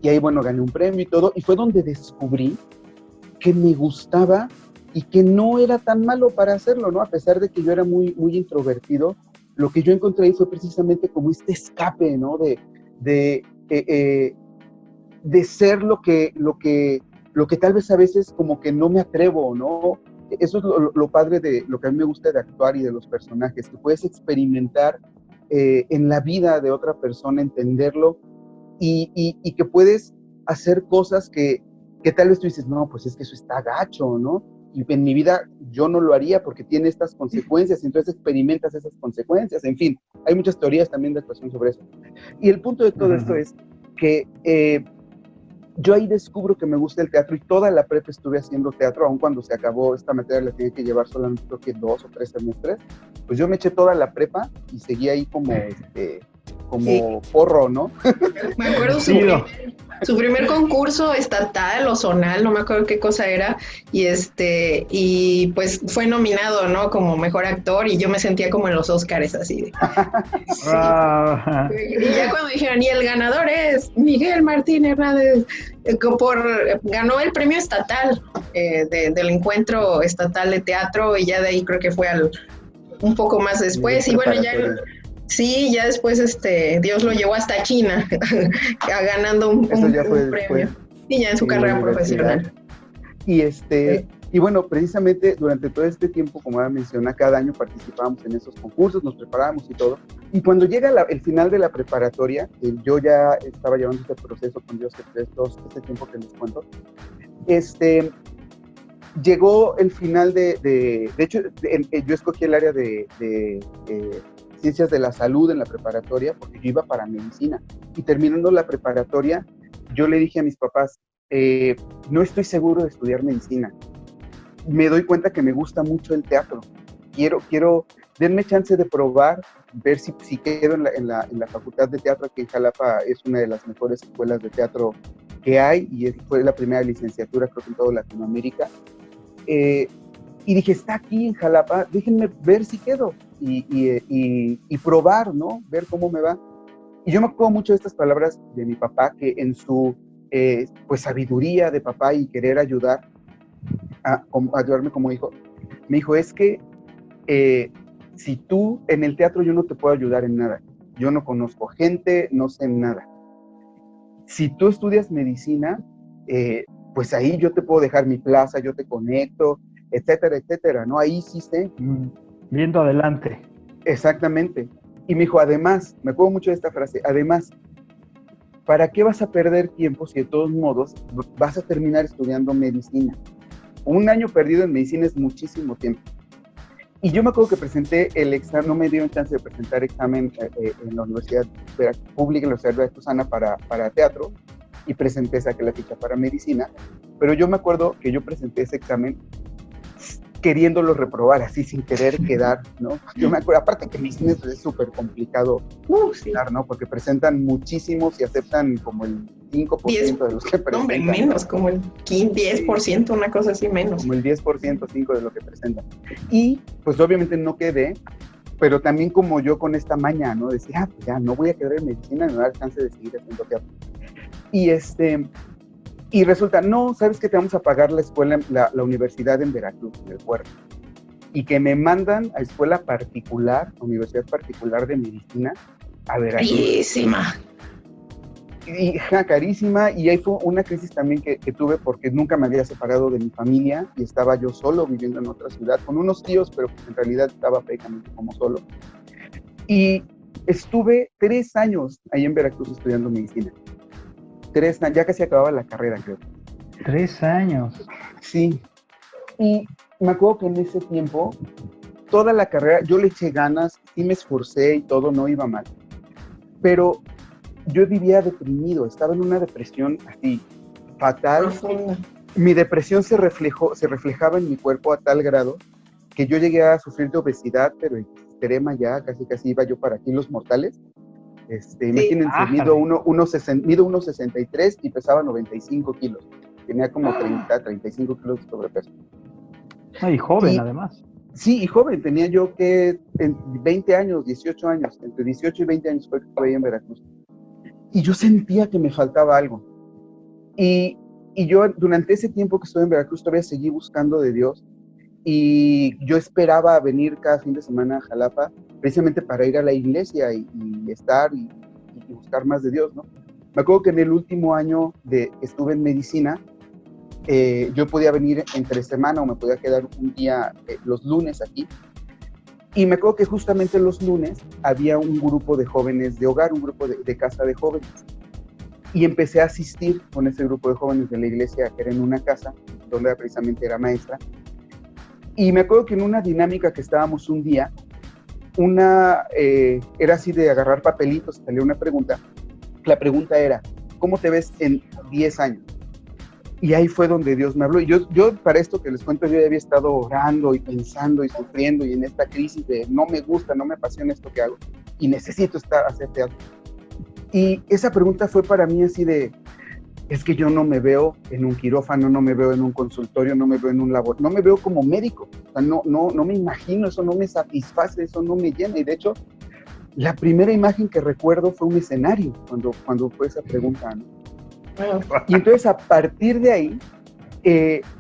Y ahí, bueno, gané un premio y todo. Y fue donde descubrí que me gustaba y que no era tan malo para hacerlo, ¿no? A pesar de que yo era muy, muy introvertido, lo que yo encontré ahí fue precisamente como este escape, ¿no? De ser lo que tal vez a veces como que no me atrevo, ¿no? Eso es lo padre de lo que a mí me gusta de actuar y de los personajes, que puedes experimentar en la vida de otra persona, entenderlo, y que puedes hacer cosas que tal vez tú dices, no, pues es que eso está gacho, ¿no? Y en mi vida yo no lo haría porque tiene estas consecuencias, y entonces experimentas esas consecuencias. En fin, hay muchas teorías también de actuación sobre eso. Y el punto de todo esto es que yo ahí descubro que me gusta el teatro y toda la prepa estuve haciendo teatro, aun cuando se acabó esta materia, la tenía que llevar solamente creo que 2 o 3 semestres, pues yo me eché toda la prepa y seguí ahí como porro, ¿no? Me acuerdo su primer concurso estatal o zonal, no me acuerdo qué cosa era, y pues fue nominado, ¿no? Como mejor actor, y yo me sentía como en los Óscares, así de. Sí. Y ya cuando dijeron, y el ganador es Miguel Martín Hernández, ganó el premio estatal del encuentro estatal de teatro, y ya de ahí creo que fue un poco más después, y bueno, ya. Sí, ya después Dios lo llevó hasta China, ganando un premio. Y ya en su carrera profesional. Y bueno, precisamente durante todo este tiempo, como ya menciona, cada año participábamos en esos concursos, nos preparábamos y todo. Y cuando llega el final de la preparatoria, yo ya estaba llevando este proceso con Dios este tiempo que les cuento, llegó el final de hecho, yo escogí el área de ciencias de la salud en la preparatoria, porque yo iba para medicina. Y terminando la preparatoria, yo le dije a mis papás, no estoy seguro de estudiar medicina. Me doy cuenta que me gusta mucho el teatro. Quiero denme chance de probar, ver si quedo en la facultad de teatro, que en Jalapa es una de las mejores escuelas de teatro que hay, y fue la primera licenciatura, creo que en toda Latinoamérica. Y dije, está aquí en Jalapa, déjenme ver si quedo y probar, ¿no? Ver cómo me va. Y yo me acuerdo mucho de estas palabras de mi papá, que en su pues sabiduría de papá y querer ayudarme como hijo, me dijo, es que si tú en el teatro yo no te puedo ayudar en nada. Yo no conozco gente, no sé nada. Si tú estudias medicina, pues ahí yo te puedo dejar mi plaza, yo te conecto, etcétera, etcétera, ¿no? Ahí sí sé. Viendo adelante. Exactamente. Y me dijo, además, me acuerdo mucho de esta frase, además, ¿para qué vas a perder tiempo si de todos modos vas a terminar estudiando medicina? Un año perdido en medicina es muchísimo tiempo. Y yo me acuerdo que presenté el examen, no me dieron chance de presentar examen en la Universidad Pública, en la Universidad Veracruzana para teatro, y saqué la ficha para medicina, pero yo me acuerdo que yo presenté ese examen queriéndolo reprobar, así sin querer quedar, ¿no? Yo me acuerdo, aparte que medicina es súper complicado, ¿no? Porque presentan muchísimos y aceptan como el 5% de los que presentan. Hombre, menos, como el 10%, una cosa así menos. Como el 10%, 5% de lo que presentan. Y pues obviamente no quedé, pero también como yo con esta maña, ¿no? Decía, pues ya no voy a quedar en medicina, me va a dar chance de seguir haciendo teatro. Y resulta, no, ¿sabes qué? Te vamos a pagar la escuela, la universidad en Veracruz, en el puerto. Y que me mandan a escuela particular, universidad particular de medicina, a Veracruz. Carísima. Y carísima, y ahí fue una crisis también que tuve porque nunca me había separado de mi familia y estaba yo solo viviendo en otra ciudad, con unos tíos, pero en realidad estaba prácticamente como solo. Y estuve 3 años ahí en Veracruz estudiando medicina. 3 años, ya casi acababa la carrera, creo. 3 años. Sí. Y me acuerdo que en ese tiempo, toda la carrera, yo le eché ganas, sí me esforcé y todo, no iba mal. Pero yo vivía deprimido, estaba en una depresión así, fatal. Profunda. Mi depresión se reflejaba en mi cuerpo a tal grado que yo llegué a sufrir de obesidad, pero extrema ya, casi iba yo para kilos mortales. Imagínense, mido 1,63 y pesaba 95 kilos. Tenía como 35 kilos de sobrepeso. Y joven, además. Sí, y joven. Tenía yo que 20 años, 18 años. Entre 18 y 20 años fue que estuve ahí en Veracruz. Y yo sentía que me faltaba algo. Y yo durante ese tiempo que estuve en Veracruz todavía seguí buscando de Dios. Y yo esperaba venir cada fin de semana a Jalapa precisamente para ir a la iglesia y estar y buscar más de Dios, ¿no? Me acuerdo que en el último año que estuve en medicina, yo podía venir entre semana o me podía quedar un día los lunes aquí. Y me acuerdo que justamente los lunes había un grupo de jóvenes de hogar, un grupo de casa de jóvenes. Y empecé a asistir con ese grupo de jóvenes de la iglesia, que era en una casa, donde precisamente era maestra. Y me acuerdo que en una dinámica que estábamos un día, era así de agarrar papelitos, salía una pregunta. La pregunta era, ¿cómo te ves en 10 años? Y ahí fue donde Dios me habló. Y yo para esto que les cuento, yo ya había estado orando y pensando y sufriendo y en esta crisis de no me gusta, no me apasiona esto que hago y necesito hacer teatro. Y esa pregunta fue para mí así de, es que yo no me veo en un quirófano, no me veo en un consultorio, no me veo en un labor, no me veo como médico. O sea, no me imagino, eso no me satisface, eso no me llena. Y de hecho, la primera imagen que recuerdo fue un escenario cuando fue esa pregunta, ¿no? Y entonces a partir de ahí,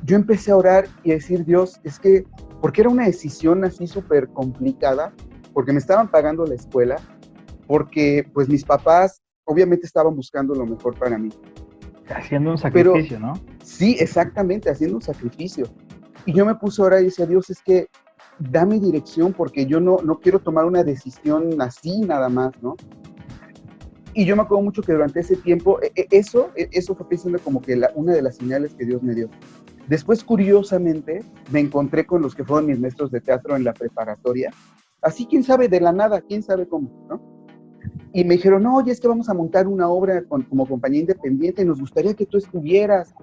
yo empecé a orar y a decir, Dios, es que, porque era una decisión así súper complicada, porque me estaban pagando la escuela, porque pues mis papás obviamente estaban buscando lo mejor para mí. Haciendo un sacrificio, ¿no? Sí, exactamente, haciendo un sacrificio. Y yo me puse a orar y decía, Dios, es que dame dirección porque yo no quiero tomar una decisión así nada más, ¿no? Y yo me acuerdo mucho que durante ese tiempo, eso fue precisamente como que una de las señales que Dios me dio. Después, curiosamente, me encontré con los que fueron mis maestros de teatro en la preparatoria. Así, quién sabe, de la nada, quién sabe cómo, ¿no? Y me dijeron, no, oye, es que vamos a montar una obra como compañía independiente y nos gustaría que tú estuvieras.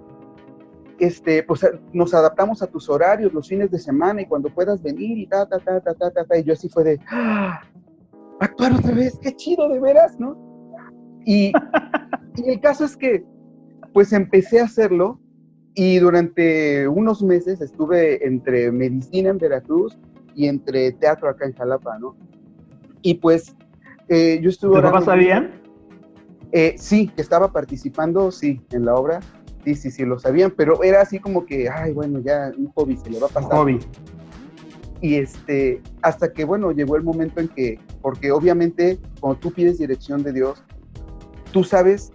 Pues nos adaptamos a tus horarios los fines de semana y cuando puedas venir y ta. Y yo así fue de, actuar otra vez, qué chido, de veras, ¿no? Y el caso es que, pues empecé a hacerlo y durante unos meses estuve entre medicina en Veracruz y entre teatro acá en Jalapa, ¿no? Y pues yo estuve... ¿Tus papás sabían? Sí, que estaba participando, sí, en la obra, sí, lo sabían, pero era así como que, ay, bueno, ya un hobby, se le va a pasar. Un hobby. Y hasta que, bueno, llegó el momento en que, porque obviamente cuando tú pides dirección de Dios, tú sabes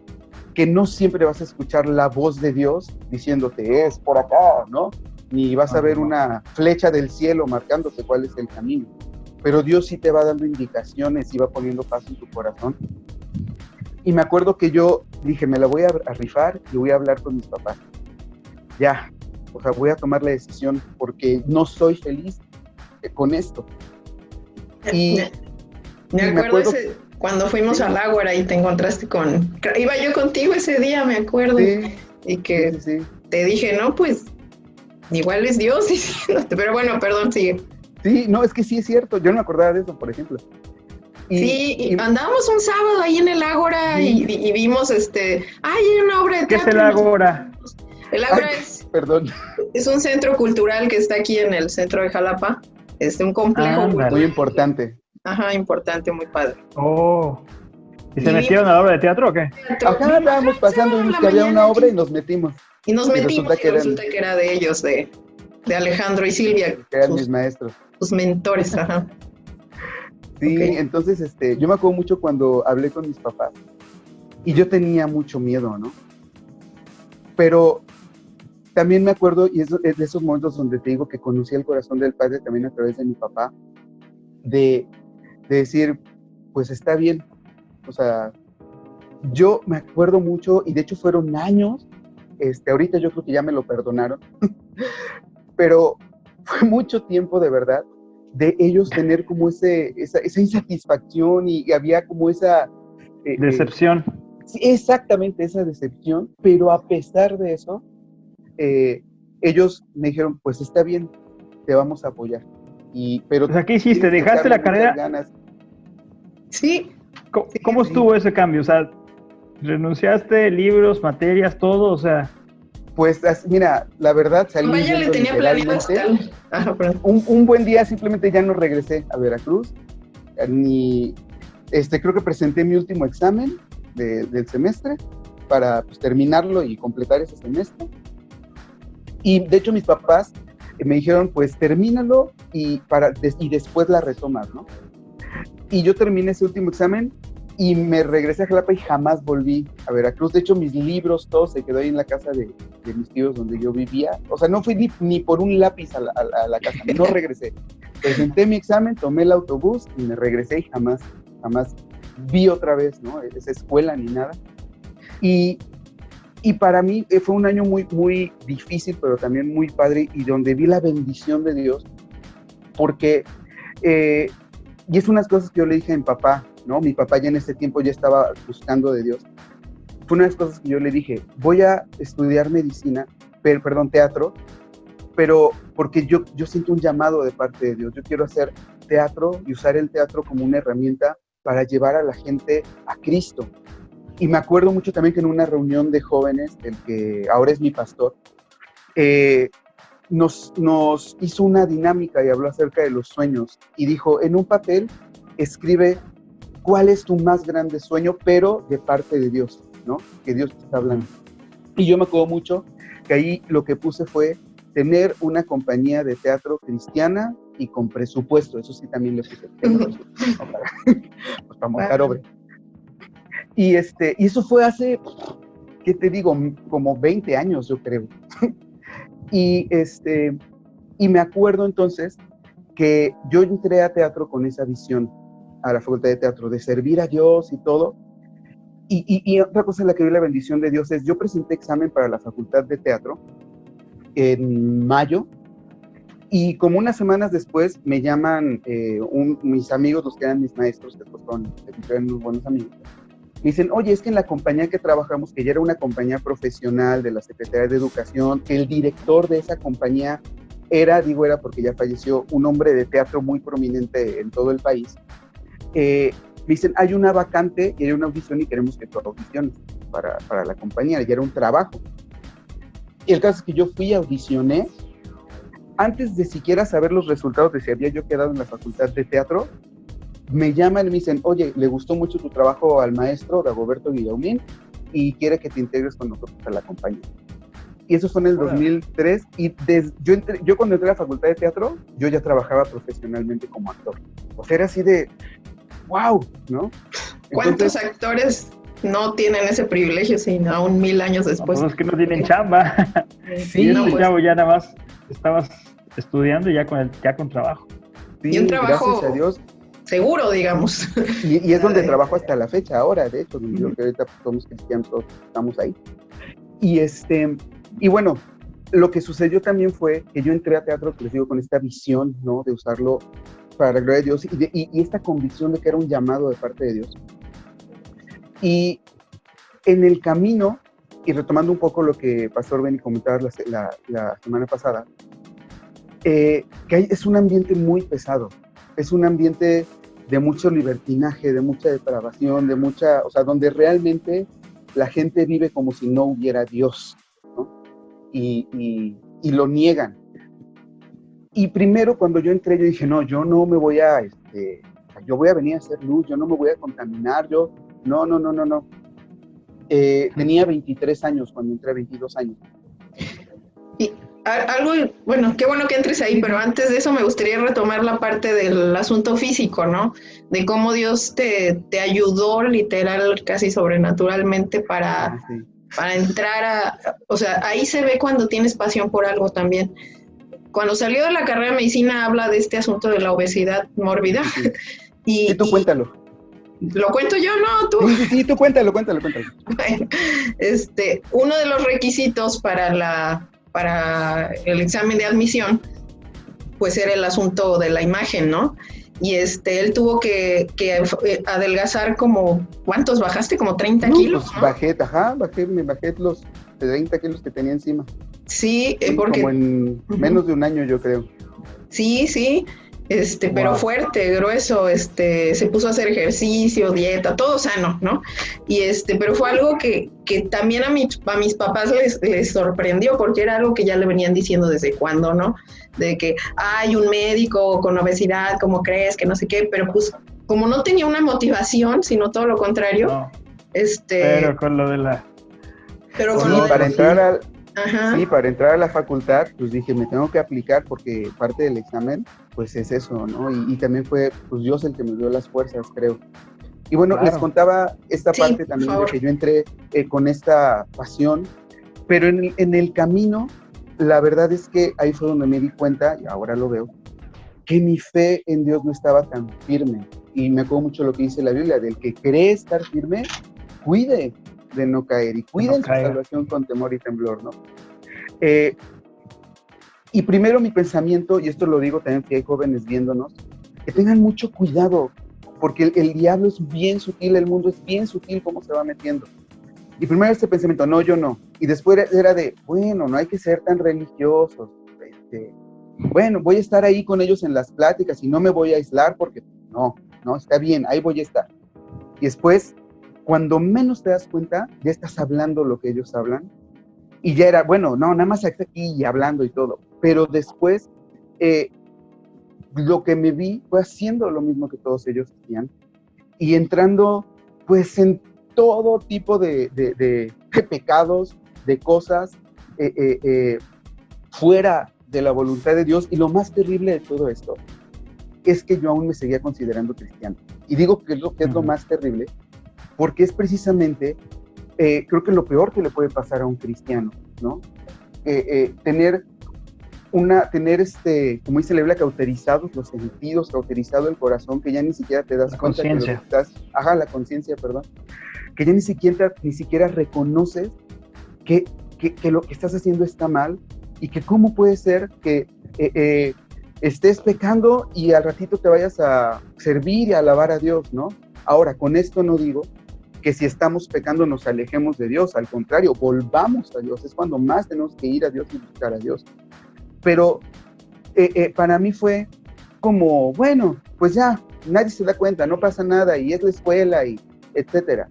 que no siempre vas a escuchar la voz de Dios diciéndote, es por acá, ¿no? Ni vas a ver una flecha del cielo marcándote cuál es el camino. Pero Dios sí te va dando indicaciones y va poniendo paz en tu corazón. Y me acuerdo que yo dije, me la voy a rifar y voy a hablar con mis papás. Ya, o sea, voy a tomar la decisión porque no soy feliz con esto. Y me acuerdo cuando fuimos al Ágora y te encontraste iba yo contigo ese día, me acuerdo, y que te dije, no, pues, igual es Dios, pero bueno, perdón, sigue. Sí, no, es que sí es cierto, yo no me acordaba de eso, por ejemplo. Y andábamos un sábado ahí en el Ágora y vimos, hay una obra de teatro. ¿Qué es el Ágora? El Ágora perdón. Es un centro cultural que está aquí en el centro de Jalapa, un complejo muy importante. Ajá, importante, muy padre. Oh, ¿y se metieron a la obra de teatro o qué? Acá estábamos pasando y que había una obra y nos metimos. Y resulta que era de ellos, de Alejandro y Silvia. Que eran mis maestros. Sus mentores, ajá. Sí, okay. Entonces, yo me acuerdo mucho cuando hablé con mis papás y yo tenía mucho miedo, ¿no? Pero también me acuerdo, y es de esos momentos donde te digo que conocí el corazón del Padre también a través de mi papá, de decir, pues está bien, o sea, yo me acuerdo mucho, y de hecho fueron años, ahorita yo creo que ya me lo perdonaron, pero fue mucho tiempo de verdad, de ellos tener como esa insatisfacción y había como esa... decepción. Sí, exactamente, esa decepción, pero a pesar de eso, ellos me dijeron, pues está bien, te vamos a apoyar. Pero o sea, ¿qué hiciste? ¿Dejaste la carrera? Sí. ¿Cómo estuvo ese cambio? O sea, ¿renunciaste, libros, materias, todo? O sea... Pues mira, la verdad salí le tenía planeado un buen día simplemente ya no regresé a Veracruz, creo que presenté mi último examen del semestre para pues, terminarlo y completar ese semestre. Y de hecho mis papás me dijeron, pues termínalo y después la retomas, ¿no? Y yo terminé ese último examen y me regresé a Jalapa y jamás volví a Veracruz. De hecho, mis libros, todo se quedó ahí en la casa de mis tíos donde yo vivía. O sea, no fui ni por un lápiz a la casa, no regresé. Presenté mi examen, tomé el autobús y me regresé y jamás vi otra vez, ¿no? Esa escuela ni nada. Y para mí fue un año muy, muy difícil, pero también muy padre y donde vi la bendición de Dios, porque, y es unas cosas que yo le dije a mi papá, ¿no? Mi papá ya en ese tiempo ya estaba buscando de Dios. fue una de las cosas que yo le dije, voy a estudiar teatro, pero porque yo siento un llamado de parte de Dios. Yo quiero hacer teatro y usar el teatro como una herramienta para llevar a la gente a Cristo. Y me acuerdo mucho también que en una reunión de jóvenes, el que ahora es mi pastor, nos hizo una dinámica y habló acerca de los sueños. Y dijo, en un papel, escribe cuál es tu más grande sueño, pero de parte de Dios, ¿no? Que Dios te está hablando. Y yo me acuerdo mucho que ahí lo que puse fue tener una compañía de teatro cristiana y con presupuesto. Eso sí también le puse, para montar obra. Y eso fue hace, ¿qué te digo? Como 20 años, yo creo. Y me acuerdo entonces que yo entré a teatro con esa visión, a la facultad de teatro, de servir a Dios y todo. Y otra cosa en la que vi la bendición de Dios es, yo presenté examen para la facultad de teatro en mayo, y como unas semanas después me llaman mis amigos, los que eran mis maestros, que eran unos buenos amigos, me dicen, oye, es que en la compañía que trabajamos, que ya era una compañía profesional de la Secretaría de Educación, el director de esa compañía era porque ya falleció, un hombre de teatro muy prominente en todo el país. Me dicen, hay una vacante y hay una audición y queremos que tú audiciones para la compañía, y era un trabajo. Y el caso es que yo fui, audicioné, antes de siquiera saber los resultados de si había yo quedado en la facultad de teatro, me llaman y me dicen, oye, le gustó mucho tu trabajo al maestro Dagoberto Guillaumín y quiere que te integres con nosotros a la compañía. Y eso fue en el 2003, y yo cuando entré a la facultad de teatro, yo ya trabajaba profesionalmente como actor. O sea, era así de, wow, ¿no? ¿Cuántos actores no tienen ese privilegio, sino aún 1000 años después? Los que no tienen chamba. Sí, no, pues, chavo, ya nada más estabas estudiando y ya con trabajo. Sí, y un trabajo, gracias a Dios, seguro, digamos. Y es donde trabajo hasta la fecha ahora, de hecho, que ahorita somos cristianos, todos estamos ahí. Y bueno, lo que sucedió también fue que yo entré a teatro, les digo, con esta visión, ¿no? De usarlo para la gloria de Dios y esta convicción de que era un llamado de parte de Dios. Y en el camino, y retomando un poco lo que Pastor Benny comentaba la semana pasada, que es un ambiente muy pesado, es un ambiente de mucho libertinaje, de mucha depravación, o sea, donde realmente la gente vive como si no hubiera Dios, ¿no? Y lo niegan. Y primero cuando yo entré, yo dije, no, yo no me voy yo voy a venir a hacer luz, yo no me voy a contaminar, no. Tenía 23 años cuando entré, 22 años. Y algo, bueno, qué bueno que entres ahí, pero antes de eso me gustaría retomar la parte del asunto físico, ¿no? De cómo Dios te ayudó literal, casi sobrenaturalmente para entrar o sea, ahí se ve cuando tienes pasión por algo también. Cuando salió de la carrera de medicina habla de este asunto de la obesidad mórbida. Sí. Y tú cuéntalo. ¿Lo cuento yo? No, tú. Sí, tú cuéntalo. Bueno, uno de los requisitos para el examen de admisión, pues era el asunto de la imagen, ¿no? Y él tuvo que adelgazar como, ¿cuántos bajaste? Como 30 kilos, pues ¿no? Me bajé los 30 kilos que tenía encima. Sí, porque... Como en menos de un año, yo creo. Sí, pero fuerte, grueso, se puso a hacer ejercicio, dieta, todo sano, ¿no? Y pero fue algo que también a mis papás les sorprendió, porque era algo que ya le venían diciendo desde cuándo, ¿no? De que hay un médico con obesidad, ¿cómo crees? Que no sé qué, pero pues como no tenía una motivación, sino todo lo contrario, no. Pero con lo de la... Pero con sí, lo para entrar Ajá. Sí, para entrar a la facultad, pues dije, me tengo que aplicar porque parte del examen, pues es eso, ¿no? Y también fue, pues Dios el que me dio las fuerzas, creo. Y bueno, claro, les contaba esta parte también de que yo entré con esta pasión, pero en el camino, la verdad es que ahí fue donde me di cuenta, y ahora lo veo, que mi fe en Dios no estaba tan firme. Y me acuerdo mucho lo que dice la Biblia, del que cree estar firme, cuide de no caer, y cuiden su salvación con temor y temblor, ¿no? Y primero mi pensamiento, y esto lo digo también si hay jóvenes viéndonos, que tengan mucho cuidado, porque el diablo es bien sutil, el mundo es bien sutil cómo se va metiendo. Y primero este pensamiento, no, yo no. Y después era de, bueno, no hay que ser tan religiosos. Bueno, voy a estar ahí con ellos en las pláticas y no me voy a aislar porque no, está bien, ahí voy a estar. Y después, cuando menos te das cuenta, ya estás hablando lo que ellos hablan. Y ya era, bueno, no, nada más aquí y hablando y todo. Pero después, lo que me vi fue haciendo lo mismo que todos ellos hacían. Y entrando, pues, en todo tipo de pecados, de cosas fuera de la voluntad de Dios. Y lo más terrible de todo esto es que yo aún me seguía considerando cristiano. Y digo que es lo más terrible, porque es precisamente, creo que lo peor que le puede pasar a un cristiano, ¿no? Tener, como dice la Biblia, cauterizados los sentidos, cauterizado el corazón, que ya ni siquiera te das cuenta que lo que estás, la conciencia, perdón, que ya ni siquiera reconoces que lo que estás haciendo está mal, y que cómo puede ser que estés pecando y al ratito te vayas a servir y a alabar a Dios, ¿no? Ahora, con esto no digo que si estamos pecando nos alejemos de Dios, al contrario, volvamos a Dios, es cuando más tenemos que ir a Dios y buscar a Dios. Pero para mí fue como, bueno, pues ya, nadie se da cuenta, no pasa nada, y es la escuela, y etcétera.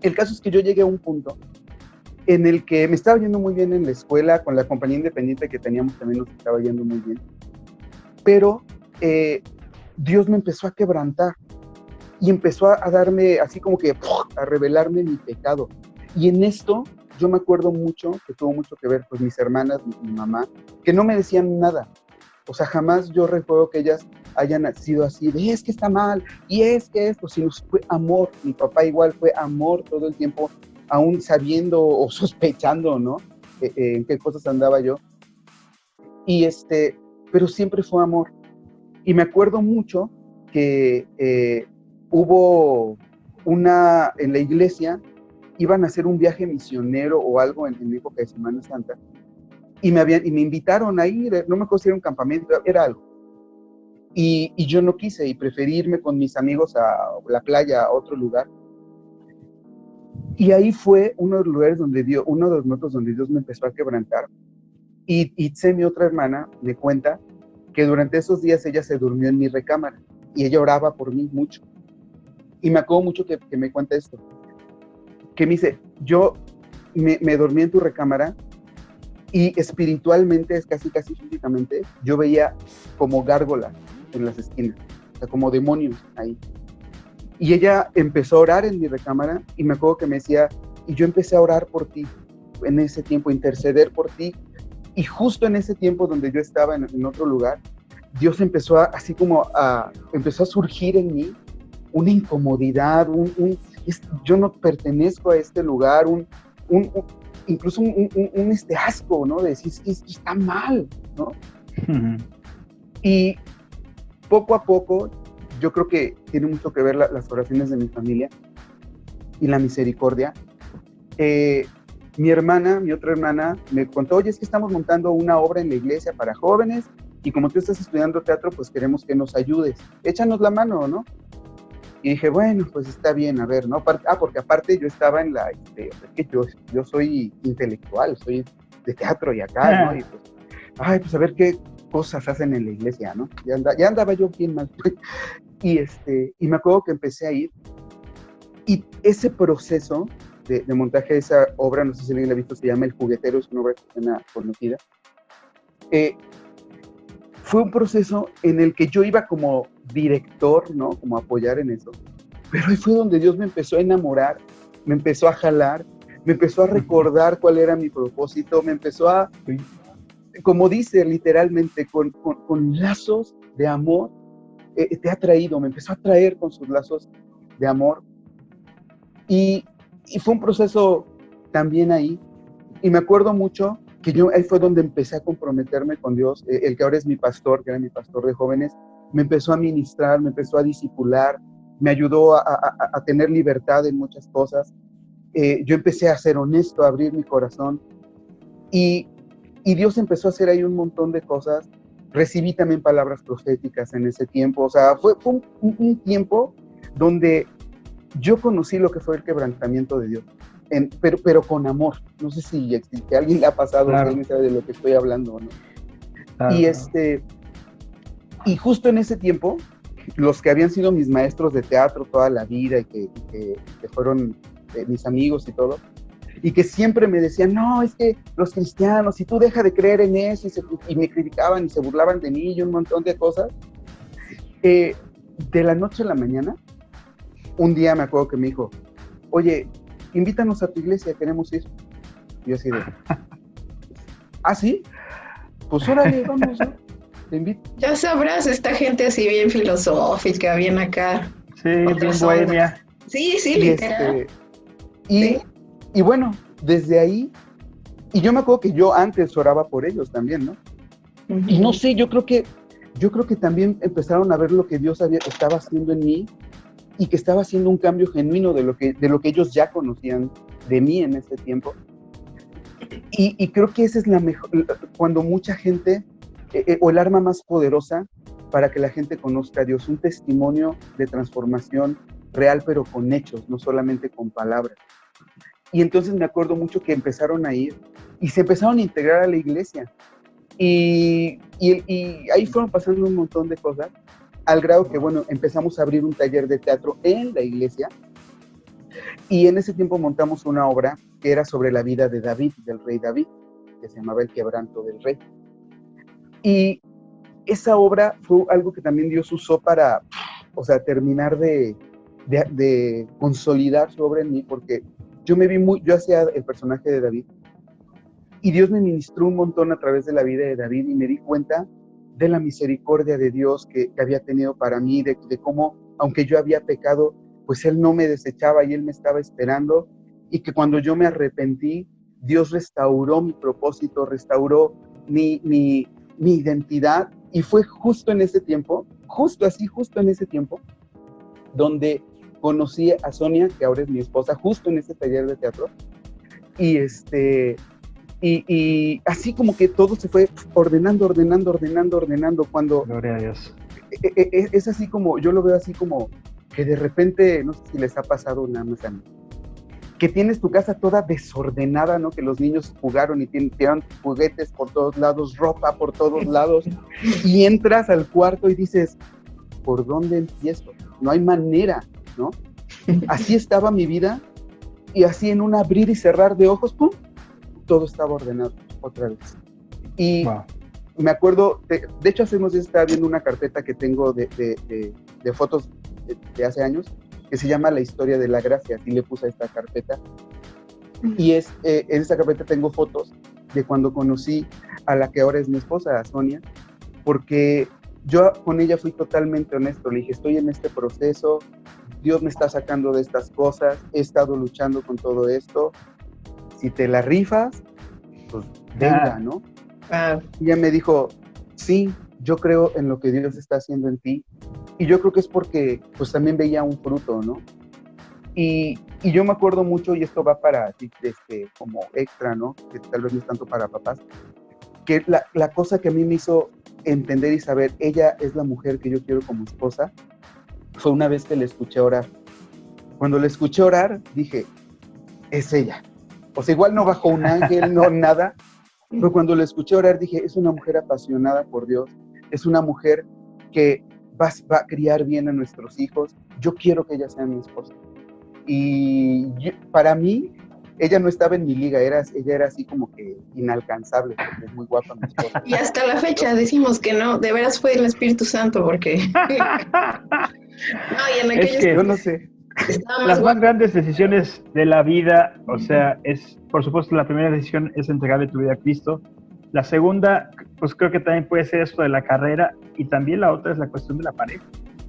El caso es que yo llegué a un punto en el que me estaba yendo muy bien en la escuela, con la compañía independiente que teníamos también nos estaba yendo muy bien, pero Dios me empezó a quebrantar, y empezó a darme, así como que, a revelarme mi pecado. Y en esto, yo me acuerdo mucho, que tuvo mucho que ver, pues mis hermanas, mi mamá, que no me decían nada. O sea, jamás yo recuerdo que ellas hayan sido así, de es que está mal, y es que esto, sino fue amor. Mi papá igual fue amor todo el tiempo, aún sabiendo o sospechando, ¿no? En qué cosas andaba yo. Y pero siempre fue amor. Y me acuerdo mucho que hubo en la iglesia, iban a hacer un viaje misionero o algo en época de Semana Santa, y me invitaron a ir, no me acuerdo si era un campamento, era algo. Y yo no quise, y preferí irme con mis amigos a la playa, a otro lugar. Y ahí fue uno de los lugares uno de los momentos donde Dios me empezó a quebrantar. Y Itze, mi otra hermana, me cuenta que durante esos días ella se durmió en mi recámara, y ella oraba por mí mucho. Y me acuerdo mucho que me cuenta esto, que me dice, yo me dormí en tu recámara, y espiritualmente, es casi físicamente, yo veía como gárgolas en las esquinas, o sea, como demonios ahí. Y ella empezó a orar en mi recámara, y me acuerdo que me decía, y yo empecé a orar por ti, en ese tiempo, interceder por ti, y justo en ese tiempo donde yo estaba en otro lugar, Dios empezó empezó a surgir en mí una incomodidad, yo no pertenezco a este lugar, incluso un asco, ¿no? De decir, es que está mal, ¿no? Uh-huh. Y poco a poco, yo creo que tiene mucho que ver las oraciones de mi familia y la misericordia. Mi otra hermana, me contó, oye, es que estamos montando una obra en la iglesia para jóvenes, y como tú estás estudiando teatro, pues queremos que nos ayudes. Échanos la mano, ¿no? Y dije, bueno, pues está bien, a ver, ¿no? Porque aparte yo estaba en es que yo soy intelectual, soy de teatro y acá, ¿no? Y pues, pues a ver qué cosas hacen en la iglesia, ¿no? Ya andaba yo bien mal. Y me acuerdo que empecé a ir, y ese proceso de montaje de esa obra, no sé si alguien la ha visto, se llama El Juguetero, es una obra cristiana conocida, fue un proceso en el que yo iba como director, ¿no? Como a apoyar en eso. Pero ahí fue donde Dios me empezó a enamorar, me empezó a jalar, me empezó a recordar cuál era mi propósito, me empezó a, como dice literalmente, con lazos de amor, te ha traído, me empezó a traer con sus lazos de amor. Y fue un proceso también ahí. Y me acuerdo mucho que ahí fue donde empecé a comprometerme con Dios. El que ahora es mi pastor, que era mi pastor de jóvenes, me empezó a ministrar, me empezó a discipular, me ayudó a tener libertad en muchas cosas. Yo empecé a ser honesto, a abrir mi corazón, y Dios empezó a hacer ahí un montón de cosas. Recibí también palabras proféticas en ese tiempo. O sea, fue un tiempo donde yo conocí lo que fue el quebrantamiento de Dios. pero con amor. No sé si a alguien le ha pasado, claro. Si alguien sabe de lo que estoy hablando, ¿no? Claro. Y justo en ese tiempo, los que habían sido mis maestros de teatro toda la vida y que fueron mis amigos y todo, y que siempre me decían, no, es que los cristianos, si tú deja de creer en eso, y me criticaban y se burlaban de mí y un montón de cosas, de la noche a la mañana, un día me acuerdo que me dijo, oye, invítanos a tu iglesia, queremos ir. Y yo así de, ¿ah, sí? Pues órale, vamos, ¿no? Te invito. Ya sabrás, esta gente así bien filosófica, bien acá. Sí, bien bohemia. Sí, literal. Y bueno, desde ahí, y yo me acuerdo que yo antes oraba por ellos también, ¿no? Uh-huh. Y no sé, yo creo que también empezaron a ver lo que Dios estaba haciendo en mí, y que estaba haciendo un cambio genuino de lo que ellos ya conocían de mí en ese tiempo. Y creo que esa es la mejor, cuando mucha gente, o el arma más poderosa para que la gente conozca a Dios, un testimonio de transformación real, pero con hechos, no solamente con palabras. Y entonces me acuerdo mucho que empezaron a ir y se empezaron a integrar a la iglesia. Y ahí fueron pasando un montón de cosas, al grado que, bueno, empezamos a abrir un taller de teatro en la iglesia, y en ese tiempo montamos una obra que era sobre la vida de David, del rey David, que se llamaba El Quebranto del Rey. Y esa obra fue algo que también Dios usó para, terminar de consolidar su obra en mí, porque yo hacía el personaje de David, y Dios me ministró un montón a través de la vida de David, y me di cuenta de la misericordia de Dios que había tenido para mí, de cómo, aunque yo había pecado, pues Él no me desechaba y Él me estaba esperando, y que cuando yo me arrepentí, Dios restauró mi propósito, restauró mi identidad, y fue justo en ese tiempo, justo en ese tiempo, donde conocí a Sonia, que ahora es mi esposa, justo en ese taller de teatro, y así como que todo se fue ordenando, cuando... Gloria a Dios. Es así como, yo lo veo así como que de repente, no sé si les ha pasado nada más a mí, que tienes tu casa toda desordenada, ¿no? Que los niños jugaron y tiran juguetes por todos lados, ropa por todos lados, y entras al cuarto y dices, ¿por dónde empiezo? No hay manera, ¿no? Así estaba mi vida, y así en un abrir y cerrar de ojos, ¡pum!, todo estaba ordenado otra vez. Y wow. Me acuerdo, de hecho hace unos días estaba viendo una carpeta que tengo de fotos de hace años, que se llama La Historia de la Gracia, así le puse a esta carpeta. Y en esta carpeta tengo fotos de cuando conocí a la que ahora es mi esposa, a Sonia, porque yo con ella fui totalmente honesto. Le dije, estoy en este proceso, Dios me está sacando de estas cosas, he estado luchando con todo esto, si te la rifas, pues venga, ¿no? Y ella me dijo, sí, yo creo en lo que Dios está haciendo en ti, y yo creo que es porque pues también veía un fruto, ¿no? Y yo me acuerdo mucho, y esto va para como extra, ¿no? Que tal vez no es tanto para papás, que la cosa que a mí me hizo entender y saber, ella es la mujer que yo quiero como esposa, fue una vez que le escuché orar. Cuando le escuché orar, dije, es ella. O sea, igual no bajó un ángel, no nada, pero cuando le escuché orar dije, es una mujer apasionada por Dios, es una mujer que va a criar bien a nuestros hijos, yo quiero que ella sea mi esposa. Y para mí, ella no estaba en mi liga, ella era así como que inalcanzable, porque es muy guapa mi esposa. Y hasta la fecha decimos que no, de veras fue el Espíritu Santo, porque... no, y en aquellos... Es que yo no sé. Las más grandes decisiones de la vida, o sea, por supuesto, la primera decisión es entregarle tu vida a Cristo. La segunda, pues creo que también puede ser esto de la carrera, y también la otra es la cuestión de la pareja.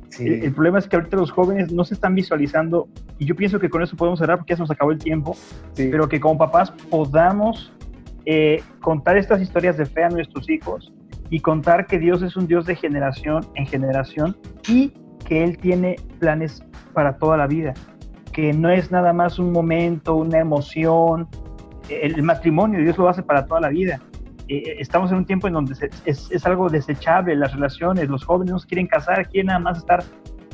Sí. El problema es que ahorita los jóvenes no se están visualizando, y yo pienso que con eso podemos cerrar porque ya se nos acabó el tiempo, sí. Pero que como papás podamos contar estas historias de fe a nuestros hijos y contar que Dios es un Dios de generación en generación y que Él tiene planes para toda la vida, que no es nada más un momento, una emoción. El matrimonio Dios lo hace para toda la vida. Estamos en un tiempo en donde es algo desechable, las relaciones, los jóvenes no se quieren casar, quieren nada más estar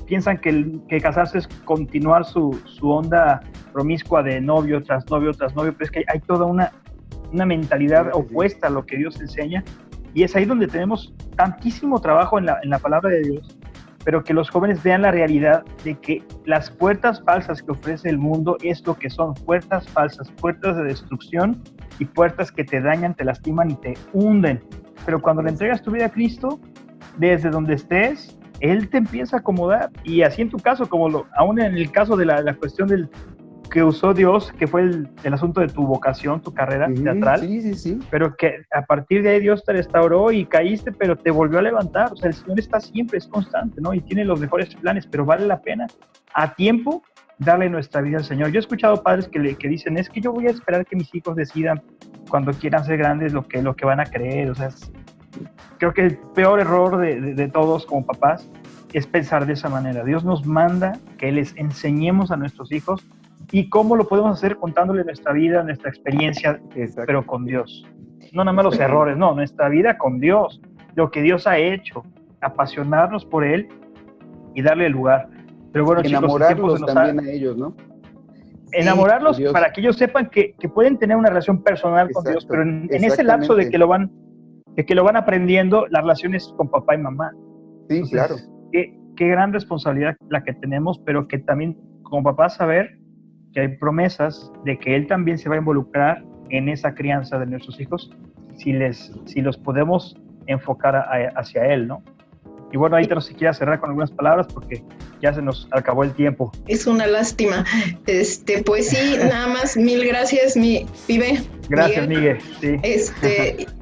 piensan que casarse es continuar su onda promiscua de novio tras novio tras novio, pero es que hay toda una mentalidad opuesta a lo que Dios enseña, y es ahí donde tenemos tantísimo trabajo en la palabra de Dios, pero que los jóvenes vean la realidad de que las puertas falsas que ofrece el mundo es lo que son, puertas falsas, puertas de destrucción y puertas que te dañan, te lastiman y te hunden. Pero cuando le entregas tu vida a Cristo, desde donde estés, Él te empieza a acomodar. Y así en tu caso, aún en el caso de la cuestión del que usó Dios, que fue el asunto de tu vocación, tu carrera teatral, sí. Pero que a partir de ahí Dios te restauró y caíste, pero te volvió a levantar. O sea, el Señor está siempre, es constante, ¿no? Y tiene los mejores planes, pero vale la pena a tiempo darle nuestra vida al Señor. Yo he escuchado padres que dicen, es que yo voy a esperar que mis hijos decidan cuando quieran ser grandes lo que van a creer. O sea, creo que el peor error de todos como papás es pensar de esa manera. Dios nos manda que les enseñemos a nuestros hijos. ¿Y cómo lo podemos hacer? Contándole nuestra vida, nuestra experiencia, pero con Dios. No nada más los errores, no, nuestra vida con Dios, lo que Dios ha hecho, apasionarnos por Él y darle el lugar. Pero bueno, enamorarlos chicos, también a ellos, ¿no? Enamorarlos para que ellos sepan que pueden tener una relación personal con Dios, pero en ese lapso de que lo van aprendiendo, la relación es con papá y mamá. Sí, entonces, claro. Qué gran responsabilidad la que tenemos, pero que también como papá saber que hay promesas de que Él también se va a involucrar en esa crianza de nuestros hijos si los podemos enfocar hacia Él, ¿no? Y bueno, ahí te no sé si quieras cerrar con algunas palabras porque ya se nos acabó el tiempo. Es una lástima. Pues sí, nada más, mil gracias, mi pibe. Gracias, Miguel. Sí.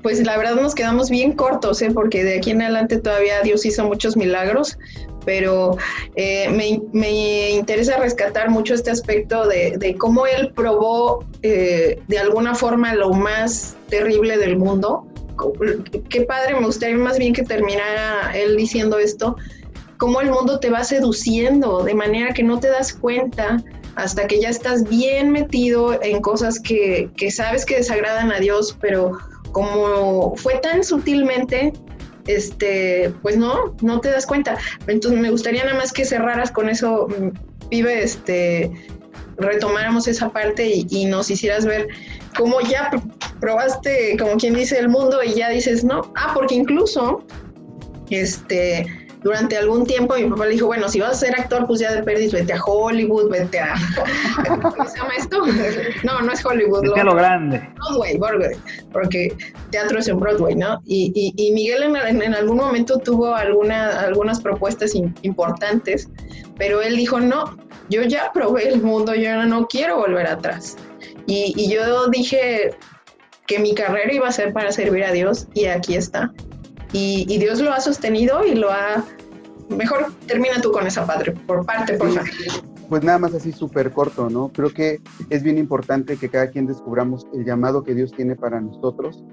Pues la verdad nos quedamos bien cortos, porque de aquí en adelante todavía Dios hizo muchos milagros, pero me interesa rescatar mucho este aspecto de cómo Él probó de alguna forma lo más terrible del mundo. Qué padre, me gustaría más bien que terminara Él diciendo esto, cómo el mundo te va seduciendo de manera que no te das cuenta hasta que ya estás bien metido en cosas que sabes que desagradan a Dios, pero como fue tan sutilmente, pues no te das cuenta. Entonces me gustaría nada más que cerraras con eso, pibe, retomáramos esa parte y nos hicieras ver cómo ya probaste, como quien dice, el mundo y ya dices, no, porque incluso, durante algún tiempo mi papá le dijo, bueno, si vas a ser actor, pues ya de perdiz, vete a Hollywood, vete a... ¿Cómo se llama esto? No es Hollywood. Vete a lo grande. Broadway, porque teatro es en Broadway, ¿no? Y Miguel en algún momento tuvo algunas propuestas importantes, pero él dijo, no, yo ya probé el mundo, yo no quiero volver atrás. Y yo dije que mi carrera iba a ser para servir a Dios, y aquí está. Y Dios lo ha sostenido y lo ha... Mejor termina tú con esa parte, por favor. Pues nada más así súper corto, ¿no? Creo que es bien importante que cada quien descubramos el llamado que Dios tiene para nosotros,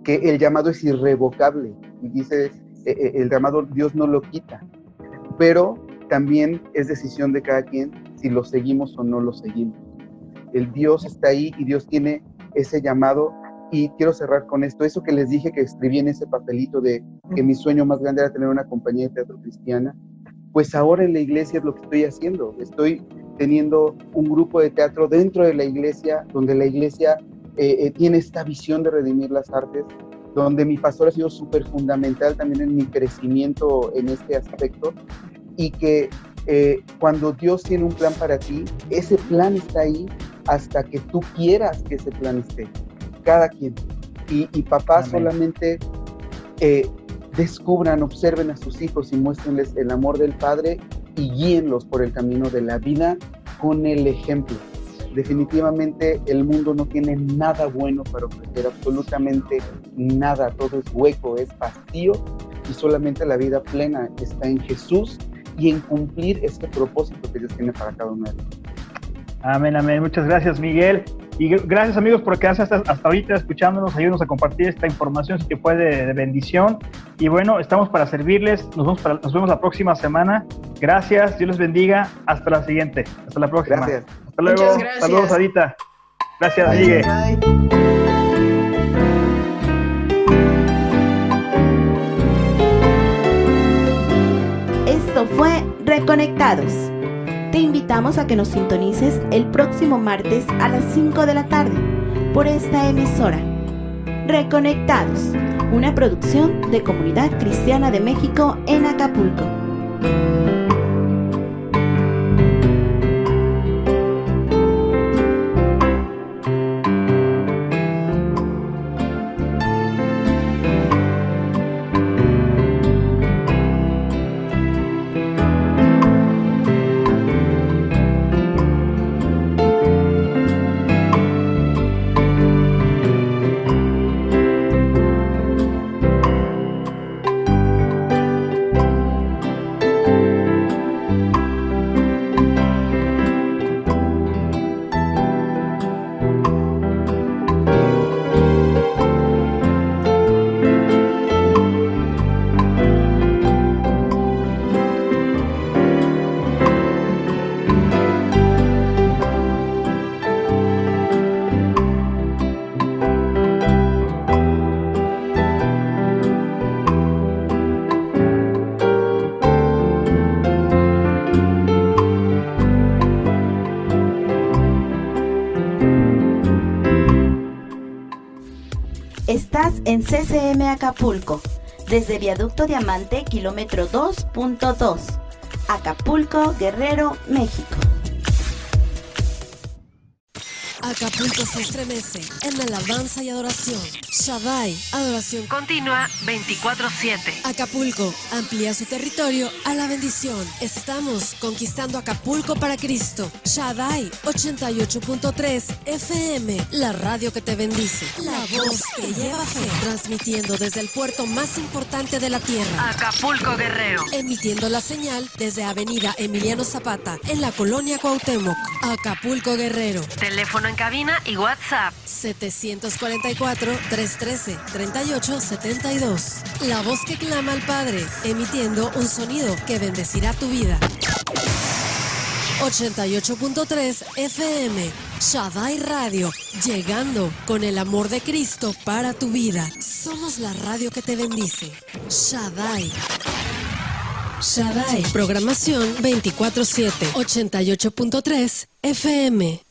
que el llamado es irrevocable. Y dice, el llamado Dios no lo quita, pero también es decisión de cada quien si lo seguimos o no lo seguimos. El Dios está ahí y Dios tiene ese llamado. Y quiero cerrar con esto, eso que les dije que escribí en ese papelito de que mi sueño más grande era tener una compañía de teatro cristiana, pues ahora en la iglesia es lo que estoy haciendo. Estoy teniendo un grupo de teatro dentro de la iglesia, donde la iglesia tiene esta visión de redimir las artes, donde mi pastor ha sido súper fundamental también en mi crecimiento en este aspecto, y que cuando Dios tiene un plan para ti, ese plan está ahí hasta que tú quieras que ese plan esté. Cada quien. Y papás solamente descubran, observen a sus hijos y muéstrenles el amor del Padre y guíenlos por el camino de la vida con el ejemplo. Definitivamente el mundo no tiene nada bueno para ofrecer, absolutamente nada, todo es hueco, es vacío, y solamente la vida plena está en Jesús y en cumplir este propósito que Dios tiene para cada uno de nosotros. Amén, amén. Muchas gracias, Miguel. Y gracias, amigos, por quedarse hasta ahorita escuchándonos. Ayúdenos a compartir esta información que fue de bendición. Y bueno, estamos para servirles. Nos vemos la próxima semana. Gracias, Dios les bendiga. Hasta la siguiente. Hasta la próxima. Gracias. Hasta luego. Muchas gracias. Saludos, Adita. Gracias, Miguel. Esto fue Reconectados. Te invitamos a que nos sintonices el próximo martes a las 5 de la tarde por esta emisora. Reconectados, una producción de Comunidad Cristiana de México en Acapulco. Estás en CCM Acapulco, desde Viaducto Diamante, kilómetro 2.2, Acapulco, Guerrero, México. Acapulco se estremece en alabanza y adoración. Shaddai, adoración continua 24/7. Acapulco amplía su territorio a la bendición. Estamos conquistando Acapulco para Cristo. Shaddai 88.3 FM, la radio que te bendice. La voz que lleva fe. Transmitiendo desde el puerto más importante de la tierra, Acapulco, Guerrero. Emitiendo la señal desde Avenida Emiliano Zapata, en la colonia Cuauhtémoc. Acapulco, Guerrero. Teléfono en cabina y WhatsApp 744-313-3872. La voz que clama al Padre, emitiendo un sonido que bendecirá tu vida. 88.3 FM, Shaddai Radio, llegando con el amor de Cristo para tu vida. Somos la radio que te bendice. Shaddai. Shaddai, programación 24/7, 88.3 FM.